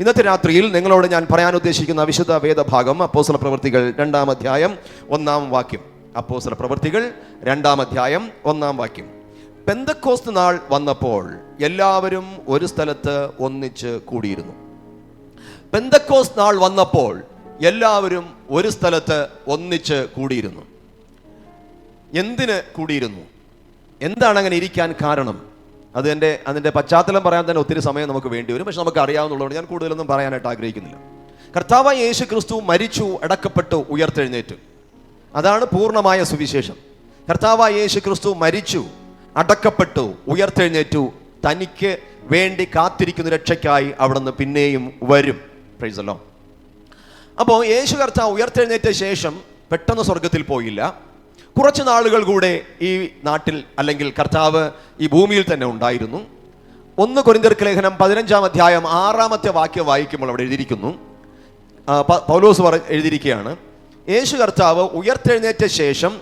ഇന്നത്തെ രാത്രിയിൽ നിങ്ങളോട് ഞാൻ പറയാൻ ഉദ്ദേശിക്കുന്ന വിശുദ്ധ വേദഭാഗം അപ്പോസ്തല പ്രവൃത്തികൾ 2-ാം അധ്യായം 1-ാം വാക്യം. അപ്പോസ്തല പ്രവൃത്തികൾ 2-ാം അധ്യായം 1-ാം വാക്യം. പെന്തക്കോസ്ത് നാൾ വന്നപ്പോൾ എല്ലാവരും ഒരു സ്ഥലത്ത് ഒന്നിച്ച് കൂടിയിരുന്നു. പെന്തക്കോസ്ത് നാൾ വന്നപ്പോൾ എല്ലാവരും ഒരു സ്ഥലത്ത് ഒന്നിച്ച് കൂടിയിരുന്നു. എന്തിന് കൂടിയിരുന്നു? എന്താണ് അങ്ങനെ ഇരിക്കാൻ കാരണം? അതിൻ്റെ പശ്ചാത്തലം പറയാൻ തന്നെ ഒത്തിരി സമയം നമുക്ക് വേണ്ടി വരും. പക്ഷെ നമുക്ക് അറിയാവുന്നതുകൊണ്ട് ഞാൻ കൂടുതലൊന്നും പറയാനായിട്ട് ആഗ്രഹിക്കുന്നില്ല. കർത്താവായ യേശു ക്രിസ്തു മരിച്ചു, അടക്കപ്പെട്ടു, ഉയർത്തെഴുന്നേറ്റു. അതാണ് പൂർണ്ണമായ സുവിശേഷം. കർത്താവായ യേശു ക്രിസ്തു മരിച്ചു, അടക്കപ്പെട്ടു, ഉയർത്തെഴുന്നേറ്റു. തനിക്ക് വേണ്ടി കാത്തിരിക്കുന്ന രക്ഷയ്ക്കായി അവിടുന്ന് പിന്നെയും വരും. Price the Lord. അപ്പോൾ യേശു കർത്താവ് ഉയർത്തെഴുന്നേറ്റ ശേഷം പെട്ടെന്ന് സ്വർഗത്തിൽ പോയില്ല. കുറച്ച് നാളുകൾ കൂടെ ഈ നാട്ടിൽ അല്ലെങ്കിൽ കർത്താവ് ഈ ഭൂമിയിൽ തന്നെ ഉണ്ടായിരുന്നു. 1 കൊരിന്ത്യർക്ക് ലേഖനം 15-ാം അധ്യായം 6-ാമത്തെ വാക്യം വായിക്കുമ്പോൾ അവിടെ എഴുതിയിരിക്കുന്നു, പൗലോസ് എഴുതിയിരിക്കുകയാണ്, യേശു കർത്താവ് ഉയർത്തെഴുന്നേറ്റ ശേഷം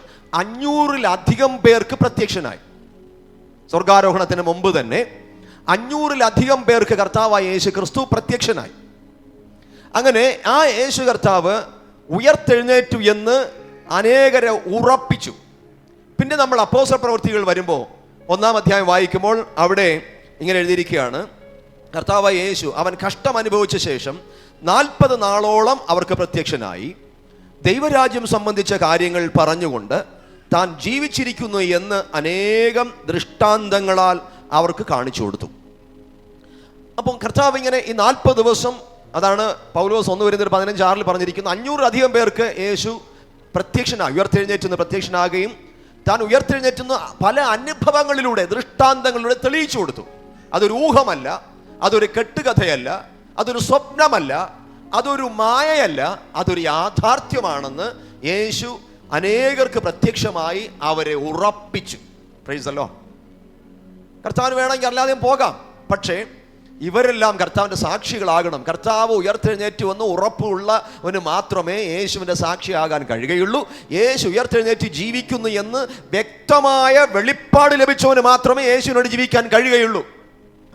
500-ലധികം പേർക്ക് പ്രത്യക്ഷനായി. സ്വർഗാരോഹണത്തിന് മുമ്പ് തന്നെ 500-ലധികം പേർക്ക് കർത്താവായ യേശു ക്രിസ്തു പ്രത്യക്ഷനായി. അങ്ങനെ ആ യേശു കർത്താവ് ഉയർത്തെഴുന്നേറ്റു എന്ന് അനേകരെ ഉറപ്പിച്ചു. പിന്നെ നമ്മൾ അപ്പോസ്തല പ്രവൃത്തികൾ വരുമ്പോൾ 1-ാം അധ്യായം വായിക്കുമ്പോൾ അവിടെ ഇങ്ങനെ എഴുതിയിരിക്കുകയാണ്, കർത്താവായ യേശു അവൻ കഷ്ടം അനുഭവിച്ച ശേഷം 40 നാളോളം അവർക്ക് പ്രത്യക്ഷനായി ദൈവരാജ്യം സംബന്ധിച്ച കാര്യങ്ങൾ പറഞ്ഞുകൊണ്ട് താൻ ജീവിച്ചിരിക്കുന്നു എന്ന് അനേകം ദൃഷ്ടാന്തങ്ങളാൽ അവർക്ക് കാണിച്ചു കൊടുത്തു. അപ്പം കർത്താവ് ഇങ്ങനെ ഈ 40 ദിവസം, അതാണ് പൗലോസ് 1 കൊരിന്ത്യർ 15:6 പറഞ്ഞിരിക്കുന്നു, 500-ലധികം പേർക്ക് യേശു പ്രത്യക്ഷനായി, ഉയർത്തെഴുന്നേറ്റുന്ന പ്രത്യക്ഷനാകുകയും താൻ ഉയർത്തെഴുന്നേറ്റുന്ന പല അനുഭവങ്ങളിലൂടെ, ദൃഷ്ടാന്തങ്ങളിലൂടെ തെളിയിച്ചു കൊടുത്തു. അതൊരു ഊഹമല്ല, അതൊരു കെട്ടുകഥയല്ല, അതൊരു സ്വപ്നമല്ല, അതൊരു മായയല്ല, അതൊരു യാഥാർത്ഥ്യമാണെന്ന് യേശു അനേകർക്ക് പ്രത്യക്ഷമായി അവരെ ഉറപ്പിച്ചു. Price the Lord. കർത്താവിന് വേണമെങ്കിൽ അല്ലാതെയും പോകാം, പക്ഷേ ഇവരെല്ലാം കർത്താവിൻ്റെ സാക്ഷികളാകണം. കർത്താവ് ഉയർത്തെഴുന്നേറ്റു എന്ന് ഉറപ്പുള്ളവന് മാത്രമേ യേശുവിൻ്റെ സാക്ഷിയാകാൻ കഴിയുകയുള്ളൂ. യേശു ഉയർത്തെഴുന്നേറ്റ് ജീവിക്കുന്നു എന്ന് വ്യക്തമായ വെളിപ്പാട് ലഭിച്ചവന് മാത്രമേ യേശുവിനോട് ജീവിക്കാൻ കഴിയുകയുള്ളൂ.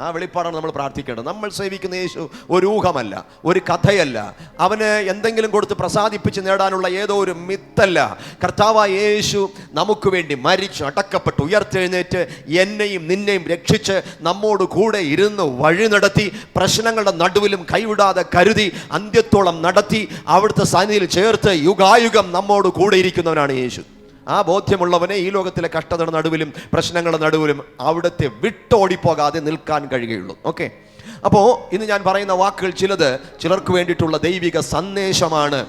ആ വെളിപ്പാടാണ് നമ്മൾ പ്രാർത്ഥിക്കേണ്ടത്. നമ്മൾ സേവിക്കുന്ന യേശു ഒരു ഊഹമല്ല, ഒരു കഥയല്ല, അവന് എന്തെങ്കിലും കൊടുത്ത് പ്രസാദിപ്പിച്ച് നേടാനുള്ള ഏതോ ഒരു മിത്തല്ല. കർത്താവായ യേശു നമുക്ക് വേണ്ടി മരിച്ചു, അടക്കപ്പെട്ടു, ഉയർത്തെഴുന്നേറ്റ് എന്നെയും നിന്നെയും രക്ഷിച്ച് നമ്മോട് കൂടെ ഇരുന്ന് വഴി നടത്തി, പ്രശ്നങ്ങളുടെ നടുവിലും കൈവിടാതെ കരുതി അന്ത്യത്തോളം നടത്തി, അവിടുത്തെ സന്നിധിയിൽ ചേർത്ത് യുഗായുഗം നമ്മോട് കൂടെ ഇരിക്കുന്നവനാണ് യേശു. ആ ബോധ്യമുള്ളവനെ ഈ ലോകത്തിലെ കഷ്ടതയുടെ നടുവിലും പ്രശ്നങ്ങളുടെ നടുവിലും അവിടുത്തെ വിട്ടോടിപ്പോകാതെ നിൽക്കാൻ കഴിയുകയുള്ളൂ. ഓക്കെ, അപ്പോൾ ഇന്ന് ഞാൻ പറയുന്ന വാക്കുകൾ ചിലർക്ക് വേണ്ടിയിട്ടുള്ള ദൈവിക സന്ദേശമാണ്.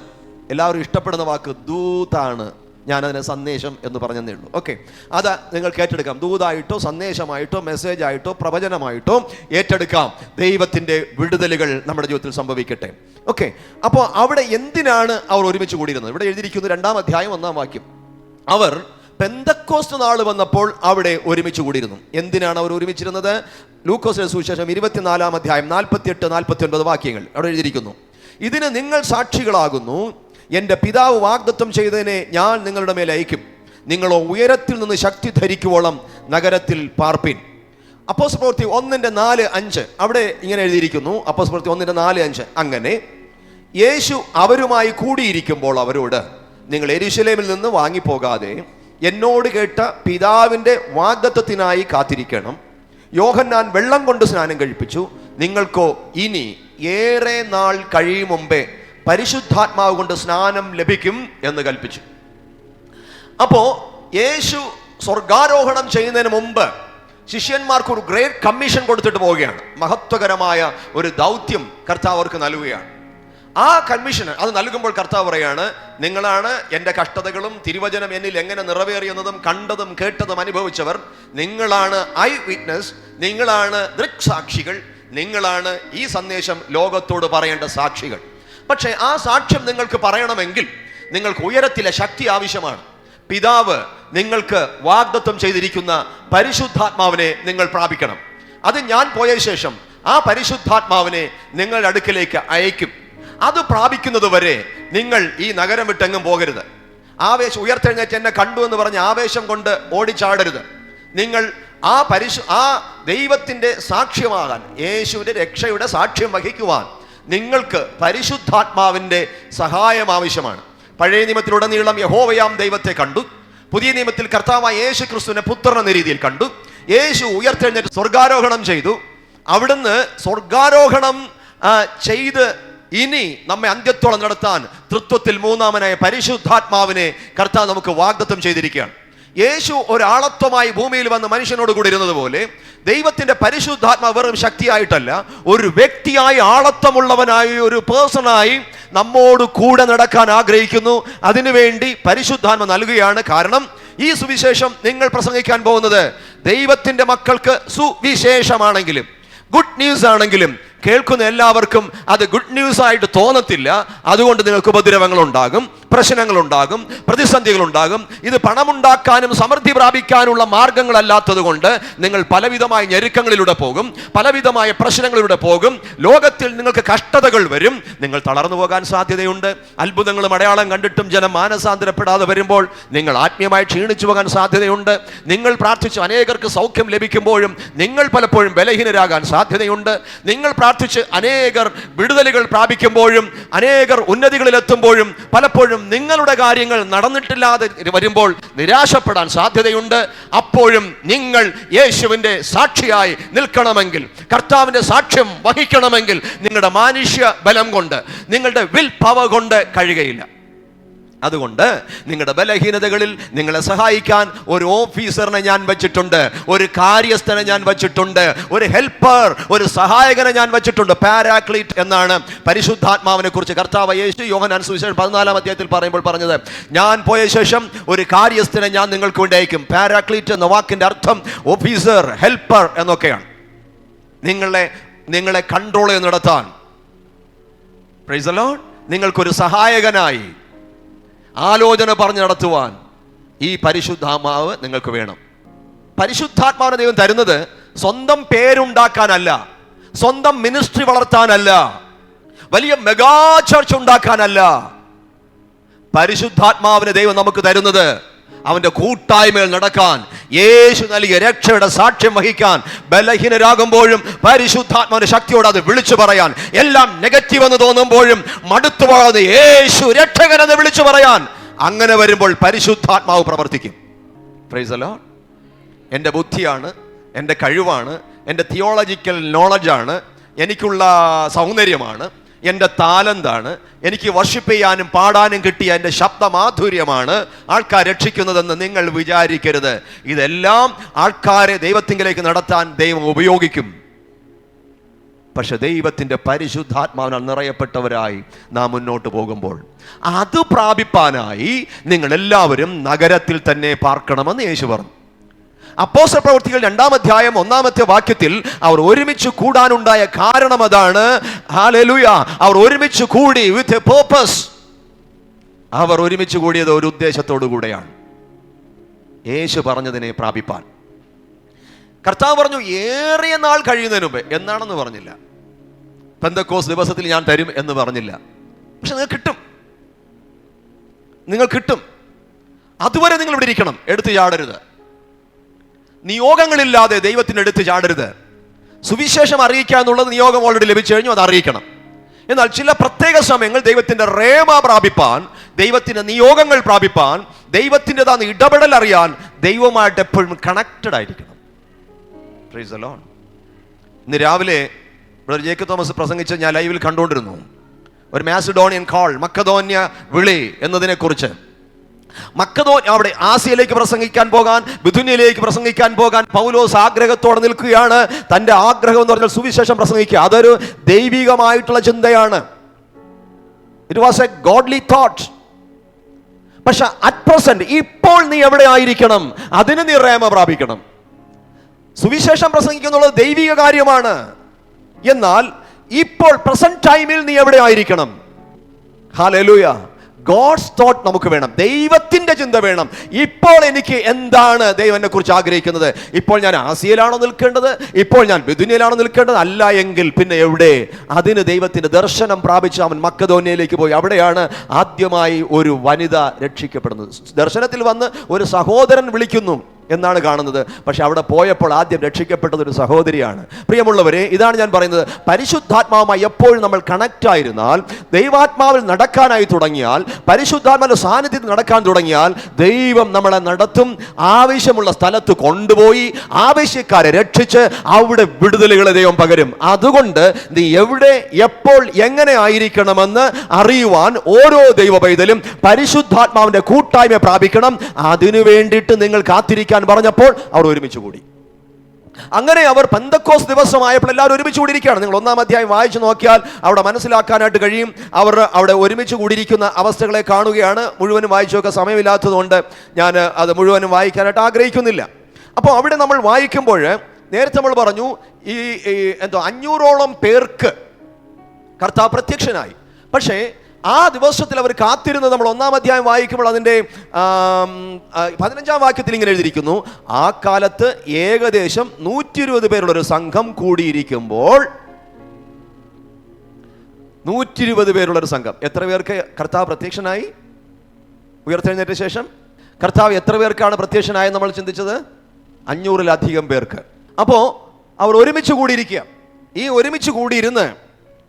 എല്ലാവരും ഇഷ്ടപ്പെടുന്ന വാക്ക് ദൂതാണ്. ഞാനതിനെ സന്ദേശം എന്ന് പറഞ്ഞതേ ഉള്ളൂ. ഓക്കെ, അത് നിങ്ങൾക്ക് ഏറ്റെടുക്കാം. ദൂതായിട്ടോ സന്ദേശമായിട്ടോ മെസ്സേജായിട്ടോ പ്രവചനമായിട്ടോ ഏറ്റെടുക്കാം. ദൈവത്തിൻ്റെ വിടുതലുകൾ നമ്മുടെ ജീവിതത്തിൽ സംഭവിക്കട്ടെ. ഓക്കെ, അപ്പോൾ അവിടെ എന്തിനാണ് അവർ ഒരുമിച്ച് കൂടിയിരുന്നത്? ഇവിടെ എഴുതിയിരിക്കുന്നു 2-ാം അധ്യായം 1-ാം വാക്യം. അവർ പെന്തക്കോസ്ത് നാൾ വന്നപ്പോൾ അവിടെ ഒരുമിച്ച് കൂടിയിരുന്നു. എന്തിനാണ് അവർ ഒരുമിച്ചിരുന്നത്? ലൂക്കോസിന്റെ സുവിശേഷം 24-ാം അധ്യായം 48-49 വാക്യങ്ങൾ അവിടെ എഴുതിയിരിക്കുന്നു, ഇതിന് നിങ്ങൾ സാക്ഷികളാകുന്നു. എൻ്റെ പിതാവ് വാഗ്ദത്തം ചെയ്തതിനെ ഞാൻ നിങ്ങളുടെ മേൽ അയക്കും. നിങ്ങളോ ഉയരത്തിൽ നിന്ന് ശക്തി ധരിക്കുവോളം നഗരത്തിൽ പാർപ്പിൻ. അപ്പോസ്തല പ്രവൃത്തി 1:4-5 അവിടെ ഇങ്ങനെ എഴുതിയിരിക്കുന്നു. അപ്പോസ്തല പ്രവൃത്തി 1:4-5. അങ്ങനെ യേശു അവരുമായി കൂടിയിരിക്കുമ്പോൾ അവരോട്, നിങ്ങൾ യെരൂശലേമിൽ നിന്ന് വാങ്ങിപ്പോകാതെ എന്നോട് കേട്ട പിതാവിൻ്റെ വാഗ്ദത്തത്തിനായി കാത്തിരിക്കണം. യോഹന്നാൻ വെള്ളം കൊണ്ട് സ്നാനം കഴിപ്പിച്ചു, നിങ്ങൾക്കോ ഇനി ഏറെ നാൾ കഴിയും മുമ്പേ പരിശുദ്ധാത്മാവ് കൊണ്ട് സ്നാനം ലഭിക്കും എന്ന് കൽപ്പിച്ചു. അപ്പോ യേശു സ്വർഗാരോഹണം ചെയ്യുന്നതിന് മുമ്പ് ശിഷ്യന്മാർക്ക് ഒരു ഗ്രേറ്റ് കമ്മീഷൻ കൊടുത്തിട്ട് പോവുകയാണ്. മഹത്വകരമായ ഒരു ദൗത്യം കർത്താവ് അവർക്ക് നൽകുകയാണ്. ആ കമ്മീഷൻ അത് നൽകുമ്പോൾ കർത്താവ് പറയാണ്, നിങ്ങളാണ് എൻ്റെ കഷ്ടതകളും തിരുവചനം എന്നിൽ എങ്ങനെ നിറവേറിയെന്നതും കണ്ടതും കേട്ടതും അനുഭവിച്ചവർ. നിങ്ങളാണ് ഐ വിറ്റ്നസ്, നിങ്ങളാണ് ദൃക്സാക്ഷികൾ, നിങ്ങളാണ് ഈ സന്ദേശം ലോകത്തോട് പറയേണ്ട സാക്ഷികൾ. പക്ഷേ ആ സാക്ഷ്യം നിങ്ങൾക്ക് പറയണമെങ്കിൽ നിങ്ങൾക്ക് ഉയരത്തിലെ ശക്തി ആവശ്യമാണ്. പിതാവ് നിങ്ങൾക്ക് വാഗ്ദത്തം ചെയ്തിരിക്കുന്ന പരിശുദ്ധാത്മാവിനെ നിങ്ങൾ പ്രാപിക്കണം. അത് ഞാൻ പോയ ശേഷം ആ പരിശുദ്ധാത്മാവിനെ നിങ്ങളുടെ അടുക്കിലേക്ക് അയക്കും. അത് പ്രാപിക്കുന്നത് വരെ നിങ്ങൾ ഈ നഗരം വിട്ടെങ്ങും പോകരുത്. ഉയർത്തെഴുന്നേറ്റ് എന്നെ കണ്ടു എന്ന് പറഞ്ഞ് ആവേശം കൊണ്ട് ഓടിച്ചാടരുത്. നിങ്ങൾ ആ ദൈവത്തിൻ്റെ സാക്ഷ്യമാകാൻ, യേശുവിൻ്റെ രക്ഷയുടെ സാക്ഷ്യം വഹിക്കുവാൻ നിങ്ങൾക്ക് പരിശുദ്ധാത്മാവിൻ്റെ സഹായം ആവശ്യമാണ്. പഴയ നിയമത്തിലുടനീളം യഹോവയാം ദൈവത്തെ കണ്ടു. പുതിയ നിയമത്തിൽ കർത്താവായ യേശു ക്രിസ്തുവിനെ പുത്രൻ എന്ന രീതിയിൽ കണ്ടു. യേശു ഉയർത്തെഴുന്നേറ്റ് സ്വർഗാരോഹണം ചെയ്തു. അവിടുന്ന് സ്വർഗാരോഹണം ചെയ്ത് ഇനി നമ്മെ അന്ത്യത്തോളം നടത്താൻ തൃത്വത്തിൽ മൂന്നാമനായ പരിശുദ്ധാത്മാവിനെ കർത്താവ് നമുക്ക് വാഗ്ദത്തം ചെയ്തിരിക്കുകയാണ്. യേശു ഒരാളത്വമായി ഭൂമിയിൽ വന്ന് മനുഷ്യനോട് കൂടി ഇരുന്നത് പോലെ ദൈവത്തിന്റെ പരിശുദ്ധാത്മാവ് വെറും ശക്തിയായിട്ടല്ല, ഒരു വ്യക്തിയായി, ആളത്വമുള്ളവനായി, ഒരു പേഴ്സണായി നമ്മോട് കൂടെ നടക്കാൻ ആഗ്രഹിക്കുന്നു. അതിനുവേണ്ടി പരിശുദ്ധാത്മ നൽകുകയാണ്. കാരണം ഈ സുവിശേഷം നിങ്ങൾ പ്രസംഗിക്കാൻ പോകുന്നത് ദൈവത്തിന്റെ മക്കൾക്ക് സുവിശേഷമാണെങ്കിലും ഗുഡ് ന്യൂസ് ആണെങ്കിലും കേൾക്കുന്ന എല്ലാവർക്കും അത് ഗുഡ് ന്യൂസ് ആയിട്ട് തോന്നത്തില്ല. അതുകൊണ്ട് നിങ്ങൾക്ക് ഉപദ്രവങ്ങൾ ഉണ്ടാകും, പ്രശ്നങ്ങൾ ഉണ്ടാകും, പ്രതിസന്ധികൾ ഉണ്ടാകും. ഇത് പണമുണ്ടാക്കാനും സമൃദ്ധി പ്രാപിക്കാനുള്ള മാർഗങ്ങളല്ലാത്തത് കൊണ്ട് നിങ്ങൾ പലവിധമായ ഞെരുക്കങ്ങളിലൂടെ പോകും, പലവിധമായ പ്രശ്നങ്ങളിലൂടെ പോകും. ലോകത്തിൽ നിങ്ങൾക്ക് കഷ്ടതകൾ വരും, നിങ്ങൾ തളർന്നു പോകാൻ സാധ്യതയുണ്ട്. അത്ഭുതങ്ങളും അടയാളം കണ്ടിട്ടും ജനം മാനസാന്തരപ്പെടാതെ വരുമ്പോൾ നിങ്ങൾ ആത്മീയമായി ക്ഷീണിച്ചു പോകാൻ സാധ്യതയുണ്ട്. നിങ്ങൾ പ്രാർത്ഥിച്ച് അനേകർക്ക് സൗഖ്യം ലഭിക്കുമ്പോഴും നിങ്ങൾ പലപ്പോഴും ബലഹീനരാകാൻ സാധ്യതയുണ്ട്. നിങ്ങൾ പ്രാർത്ഥിച്ച് അനേകർ വിടുതലുകൾ പ്രാപിക്കുമ്പോഴും അനേകർ ഉന്നതികളിലെത്തുമ്പോഴും പലപ്പോഴും നിങ്ങളുടെ കാര്യങ്ങൾ നടന്നിട്ടില്ലാതെ വരുമ്പോൾ നിരാശപ്പെടാൻ സാധ്യതയുണ്ട്. അപ്പോഴും നിങ്ങൾ യേശുവിന്റെ സാക്ഷിയായി നിൽക്കണമെങ്കിൽ, കർത്താവിന്റെ സാക്ഷ്യം വഹിക്കണമെങ്കിൽ നിങ്ങളുടെ മാനുഷ്യ ബലം കൊണ്ട്, നിങ്ങളുടെ വിൽ പവർ കൊണ്ട് കഴിയുകയില്ല. അതുകൊണ്ട് നിങ്ങളുടെ ബലഹീനതകളിൽ നിങ്ങളെ സഹായിക്കാൻ ഒരു ഓഫീസറിനെ ഞാൻ വെച്ചിട്ടുണ്ട്, ഒരു കാര്യസ്ഥനെ ഞാൻ വെച്ചിട്ടുണ്ട്, ഒരു ഹെൽപ്പർ, ഒരു സഹായകനെ ഞാൻ വെച്ചിട്ടുണ്ട്. പാരാക്ലീറ്റ് എന്നാണ് പരിശുദ്ധാത്മാവിനെ കുറിച്ച് കർത്താവ് യേശു യോഹന്നാൻ സുവിശേഷം 14-ാം അധ്യായത്തിൽ പറയുമ്പോൾ പറഞ്ഞത്. ഞാൻ പോയ ശേഷം ഒരു കാര്യസ്ഥനെ ഞാൻ നിങ്ങൾക്ക് വേണ്ടി അയക്കും. പാരാക്ലീറ്റ് എന്ന വാക്കിന്റെ അർത്ഥം ഓഫീസർ, ഹെൽപ്പർ എന്നൊക്കെയാണ്. നിങ്ങളെ കൺട്രോൾ ചെയ്ത് നടത്താൻ, പ്രൈസ് ദി ലോർഡ്, നിങ്ങൾക്കൊരു സഹായകനായി ആലോചന പറഞ്ഞു നടത്തുവാൻ ഈ പരിശുദ്ധാത്മാവ് നിങ്ങൾക്ക് വേണം. പരിശുദ്ധാത്മാവിനെ ദൈവം തരുന്നത് സ്വന്തം പേരുണ്ടാക്കാനല്ല, സ്വന്തം മിനിസ്ട്രി വളർത്താനല്ല, വലിയ മെഗാ ചർച്ച് ഉണ്ടാക്കാനല്ല. പരിശുദ്ധാത്മാവിനെ ദൈവം നമുക്ക് തരുന്നത് അവന്റെ കൂട്ടായ്മയിൽ നടക്കാൻ, യേശു നൽകിയ രക്ഷയുടെ സാക്ഷ്യം വഹിക്കാൻ, ബലഹീനരാകുമ്പോഴും പരിശുദ്ധാത്മാവിന്റെ ശക്തിയോട് അത് വിളിച്ചു പറയാൻ, എല്ലാം നെഗറ്റീവ് എന്ന് തോന്നുമ്പോഴും മടുത്തു പോകാതെ യേശു രക്ഷകനെന്ന് വിളിച്ചു പറയാൻ. അങ്ങനെ വരുമ്പോൾ പരിശുദ്ധാത്മാവ് പ്രവർത്തിക്കും. Price the Lord. എൻ്റെ ബുദ്ധിയാണ്, എൻ്റെ കഴിവാണ്, എൻ്റെ തിയോളജിക്കൽ നോളജാണ്, എനിക്കുള്ള സൗന്ദര്യമാണ്, എൻ്റെ താലന്താണ്, എനിക്ക് വർഷിപ്പ് ചെയ്യാനും പാടാനും കിട്ടിയ എൻ്റെ ശബ്ദമാധുര്യമാണ് ആൾക്കാർ രക്ഷിക്കുന്നതെന്ന് നിങ്ങൾ വിചാരിക്കരുത്. ഇതെല്ലാം ആൾക്കാരെ ദൈവത്തിങ്കിലേക്ക് നടത്താൻ ദൈവം ഉപയോഗിക്കും. പക്ഷെ ദൈവത്തിൻ്റെ പരിശുദ്ധാത്മാവിനാൽ നിറയപ്പെട്ടവരായി നാം മുന്നോട്ട് പോകുമ്പോൾ അത് പ്രാപിപ്പാനായി നിങ്ങൾ എല്ലാവരും നഗരത്തിൽ തന്നെ പാർക്കണമെന്ന് യേശു പറഞ്ഞു. അപ്പോസ്തല പ്രവൃത്തികൾ 2-ാം അധ്യായം 1-ാമത്തെ വാക്യത്തിൽ അവർ ഒരുമിച്ച് കൂടാനുണ്ടായ കാരണം അതാണ്. ഹല്ലേലൂയ. അവർ ഒരുമിച്ച് കൂടി വിത്ത് എ പർപ്പസ്. അവർ ഒരുമിച്ച് കൂടിയത് ഒരു ഉദ്ദേശത്തോടു കൂടെയാണ്, യേശു പറഞ്ഞതിനെ പ്രാപിപ്പാൻ. കർത്താവ് പറഞ്ഞു ഏറിയ നാൾ കഴിയുന്നതിന് മുമ്പ്, എന്നാണെന്ന് പറഞ്ഞില്ല. പെന്തക്കോസ്ത് ദിവസത്തിൽ ഞാൻ തരും എന്ന് പറഞ്ഞില്ല. പക്ഷെ നിങ്ങൾ കിട്ടും. അതുവരെ നിങ്ങൾ ഇവിടെ ഇരിക്കണം, എടുത്തു ചാടരുത്. നിയോഗങ്ങളില്ലാതെ ദൈവത്തിന് എടുത്ത് ചാടരുത്. സുവിശേഷം അറിയിക്കുക എന്നുള്ളത് നിയോഗം ഓൾറെഡി ലഭിച്ചു കഴിഞ്ഞു, അത് അറിയിക്കണം. എന്നാൽ ചില പ്രത്യേക സമയങ്ങൾ ദൈവത്തിന്റെ റേമ പ്രാപിപ്പാൻ, ദൈവത്തിന്റെ നിയോഗങ്ങൾ പ്രാപിപ്പാൻ, ദൈവത്തിൻ്റെതാന്ന് ഇടപെടൽ അറിയാൻ ദൈവമായിട്ട് എപ്പോഴും കണക്റ്റഡ് ആയിരിക്കണം. Price the Lord. ഇന്ന് രാവിലെ ബ്രദർ ജേക്കബ് തോമസ് പ്രസംഗിച്ച് ഞാൻ ലൈവിൽ കണ്ടുകൊണ്ടിരുന്നു. ഒരു മാസിഡോണിയൻ കോൾ, മക്കദോന്യ വിളി എന്നതിനെ കുറിച്ച്. അവിടെ ആസിയയിലേക്ക് പ്രസംഗിക്കാൻ പോകാൻ, ബിഥുന്യയിലേക്ക് പ്രസംഗിക്കാൻ പോകാൻ പൗലോസ് ആഗ്രഹത്തോടെ നിൽക്കുകയാണ്. തന്റെ ആഗ്രഹം എന്ന് പറഞ്ഞാൽ സുവിശേഷം പ്രസംഗിക്കുക. അതൊരു ദൈവികമായിട്ടുള്ള ചിന്തയാണ്. It was A godly thought. പക്ഷെ അറ്റ് പ്രസന്റ് ഇപ്പോൾ നീ എവിടെ ആയിരിക്കണം? അതിന് നീ റേമ പ്രാപിക്കണം. സുവിശേഷം പ്രസംഗിക്കുന്നുള്ളത് ദൈവിക കാര്യമാണ്. എന്നാൽ ഇപ്പോൾ പ്രസന്റ് ടൈമിൽ നീ എവിടെ ആയിരിക്കണം? ഹല്ലേലൂയ. ഗോഡ്സ് തോട്ട് നമുക്ക് വേണം, ദൈവത്തിന്റെ ചിന്ത വേണം. ഇപ്പോൾ എനിക്ക് എന്താണ് ദൈവം എന്നെ കുറിച്ച് ആഗ്രഹിക്കുന്നത്? ഇപ്പോൾ ഞാൻ ആസിയയിലാണോ നിൽക്കേണ്ടത്? ഇപ്പോൾ ഞാൻ ബിഥുന്യയിലാണോ നിൽക്കേണ്ടത്? അല്ല എങ്കിൽ പിന്നെ എവിടെ? അതിന് ദൈവത്തിന്റെ ദർശനം പ്രാപിച്ച് അവൻ മക്കദോന്യയിലേക്ക് പോയി. അവിടെയാണ് ആദ്യമായി ഒരു വനിത രക്ഷിക്കപ്പെടുന്നത്. ദർശനത്തിൽ വന്ന് ഒരു സഹോദരൻ വിളിക്കുന്നു, എന്നാണ് കാണുന്നത്. പക്ഷെ അവിടെ പോയപ്പോൾ ആദ്യം രക്ഷിക്കപ്പെട്ടത് ഒരു സഹോദരിയാണ്. പ്രിയമുള്ളവരെ, ഇതാണ് ഞാൻ പറയുന്നത്. പരിശുദ്ധാത്മാവുമായി എപ്പോഴും നമ്മൾ കണക്റ്റ് ആയിരുന്നാൽ, ദൈവാത്മാവിൽ നടക്കാനായി തുടങ്ങിയാൽ, പരിശുദ്ധാത്മാവിന്റെ സാന്നിധ്യത്തിൽ നടക്കാൻ തുടങ്ങിയാൽ, ദൈവം നമ്മളെ നടത്തും. ആവശ്യമുള്ള സ്ഥലത്ത് കൊണ്ടുപോയി ആവശ്യക്കാരെ രക്ഷിച്ച് അവിടെ വിടുതലുകളെ ദൈവം പകരും. അതുകൊണ്ട് നീ എവിടെ, എപ്പോൾ, എങ്ങനെ ആയിരിക്കണമെന്ന് അറിയുവാൻ ഓരോ ദൈവ പൈതലും പരിശുദ്ധാത്മാവിന്റെ കൂട്ടായ്മ പ്രാപിക്കണം. അതിനു വേണ്ടിയിട്ട് നിങ്ങൾ കാത്തിരിക്കാൻ പറഞ്ഞപ്പോൾ അവർ ഒരുമിച്ച് കൂടി. അങ്ങനെ അവർ പെന്തക്കോസ്ത് ദിവസമായപ്പോൾ എല്ലാവരും ഒരുമിച്ച് കൂടിയിരിക്കുകയാണ്. നിങ്ങൾ 1-ാം അധ്യായം വായിച്ചു നോക്കിയാൽ അവിടെ മനസ്സിലാക്കാനായിട്ട് കഴിയും. അവർ അവിടെ ഒരുമിച്ച് കൂടിയിരിക്കുന്ന അവസ്ഥകളെ കാണുകയാണ്. മുഴുവനും വായിച്ചു നോക്കാൻ സമയമില്ലാത്തതുകൊണ്ട് ഞാൻ അത് മുഴുവനും വായിക്കാനായിട്ട് ആഗ്രഹിക്കുന്നില്ല. അപ്പോൾ അവിടെ നമ്മൾ വായിക്കുമ്പോൾ നേരത്തെ നമ്മൾ പറഞ്ഞു, ഈ 500ഓളം പേർക്ക് കർത്താവ് പ്രത്യക്ഷനായി. പക്ഷേ ആ ദിവസത്തിൽ അവർ കാത്തിരുന്നത് നമ്മൾ 1-ാം അധ്യായം വായിക്കുമ്പോൾ അതിൻ്റെ 15-ാം വാക്യത്തിൽ ഇങ്ങനെ എഴുതിയിരിക്കുന്നു, ആ കാലത്ത് ഏകദേശം 120 പേരുള്ള ഒരു സംഘം കൂടിയിരിക്കുമ്പോൾ. 120 പേരുള്ള ഒരു സംഘം. എത്ര പേർക്ക് കർത്താവ് പ്രത്യക്ഷനായി? ഉയർത്തെഴുന്നേറ്റ ശേഷം കർത്താവ് എത്ര പേർക്കാണ് പ്രത്യക്ഷനായെന്ന് നമ്മൾ ചിന്തിച്ചത്? 500-ലധികം പേർക്ക്. അപ്പോൾ അവർ ഒരുമിച്ച് കൂടിയിരിക്കുക. ഈ ഒരുമിച്ച് കൂടിയിരുന്ന്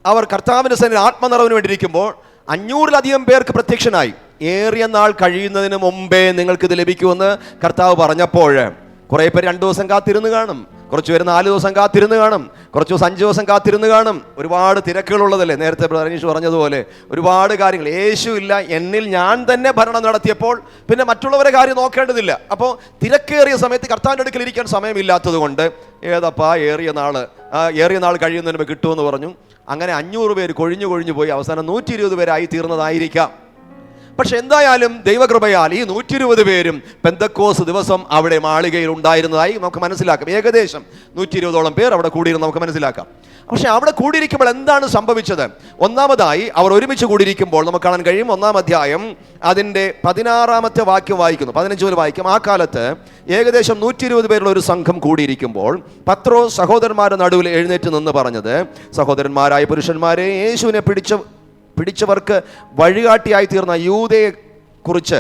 അവർ കർത്താവിൻ്റെ സന്നിധിയിൽ ആത്മനിറവിന് വേണ്ടിയിരിക്കുമ്പോൾ 500-ലധികം പേർക്ക് പ്രത്യക്ഷനായി. ഏറിയ നാൾ കഴിയുന്നതിന് മുമ്പേ നിങ്ങൾക്കിത് ലഭിക്കുമെന്ന് കർത്താവ് പറഞ്ഞപ്പോൾ കുറേ പേര് 2 ദിവസം കാത്തിരുന്ന് കാണും, കുറച്ച് പേര് 4 ദിവസം കാത്തിരുന്ന് കാണും, കുറച്ച് ദിവസം 5 ദിവസം കാത്തിരുന്ന് കാണും. ഒരുപാട് തിരക്കുകളുള്ളതല്ലേ. നേരത്തെ അനീഷ് പറഞ്ഞതുപോലെ ഒരുപാട് കാര്യങ്ങൾ. യേശു ഇല്ല, എന്നിൽ ഞാൻ തന്നെ ഭരണം നടത്തിയപ്പോൾ പിന്നെ മറ്റുള്ളവരെ കാര്യം നോക്കേണ്ടതില്ല. അപ്പോൾ തിരക്കേറിയ സമയത്ത് കർത്താവിൻ്റെ അടുക്കൽ ഇരിക്കാൻ സമയമില്ലാത്തത് കൊണ്ട് ഏതപ്പാ ഏറിയ നാൾ കഴിയുന്നതിന് കിട്ടുമെന്ന് പറഞ്ഞു. അങ്ങനെ 500 പേര് കൊഴിഞ്ഞു പോയി അവസാനം 120 പേരായി തീർന്നതായിരിക്കാം. പക്ഷെ എന്തായാലും ദൈവകൃപയാൽ ഈ 120 പേരും പെന്തക്കോസ് ദിവസം അവിടെ മാളികയിൽ ഉണ്ടായിരുന്നതായി നമുക്ക് മനസ്സിലാക്കാം. ഏകദേശം 120ഓളം പേർ അവിടെ കൂടിയിരുന്ന് നമുക്ക് മനസ്സിലാക്കാം. പക്ഷെ അവിടെ കൂടിയിരിക്കുമ്പോൾ എന്താണ് സംഭവിച്ചത്? ഒന്നാമതായി അവർ ഒരുമിച്ച് കൂടിയിരിക്കുമ്പോൾ നമുക്ക് കാണാൻ കഴിയും. 1-ാം അധ്യായം അതിൻ്റെ 16-ാമത്തെ വാക്യം വായിക്കുന്നു. 15 മുതൽ വായിക്കും. ആ കാലത്ത് ഏകദേശം 120 പേരുള്ള ഒരു സംഘം കൂടിയിരിക്കുമ്പോൾ പത്രോസ് സഹോദരന്മാരുടെ നടുവിൽ എഴുന്നേറ്റ് നിന്ന് പറഞ്ഞത്, സഹോദരന്മാരായ പുരുഷന്മാരെ, യേശുവിനെ പിടിച്ചവർക്ക് വഴികാട്ടിയായി തീർന്ന യൂദയെ കുറിച്ച്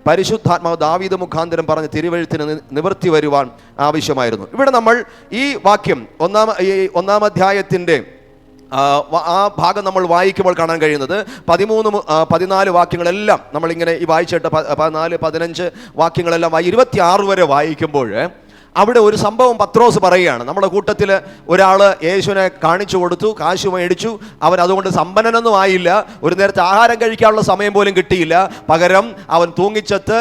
പരിശുദ്ധാത്മാവ് ദാവീദ് മുഖാന്തരം പറഞ്ഞ തിരുവെഴുത്തിന് നിവൃത്തി വരുവാൻ ആവശ്യമായിരുന്നു. ഇവിടെ നമ്മൾ ഈ വാക്യം 1-ാം അധ്യായത്തിൻ്റെ ആ ഭാഗം നമ്മൾ വായിക്കുമ്പോൾ കാണാൻ കഴിയുന്നത് 13-14 വാക്യങ്ങളെല്ലാം നമ്മളിങ്ങനെ ഈ വായിച്ചിട്ട് 14, 15 വാക്യങ്ങളെല്ലാം 26 വരെ വായിക്കുമ്പോൾ അവിടെ ഒരു സംഭവം പത്രോസ് പറയുകയാണ്. നമ്മുടെ കൂട്ടത്തിൽ ഒരാൾ യേശുവിനെ കാണിച്ചു കൊടുത്തു, കാശ് മേടിച്ചു. അവൻ അതുകൊണ്ട് സമ്പന്നനൊന്നും ആയില്ല. ഒരു നേരത്തെ ആഹാരം കഴിക്കാനുള്ള സമയം പോലും കിട്ടിയില്ല. പകരം അവൻ തൂങ്ങിച്ചത്ത്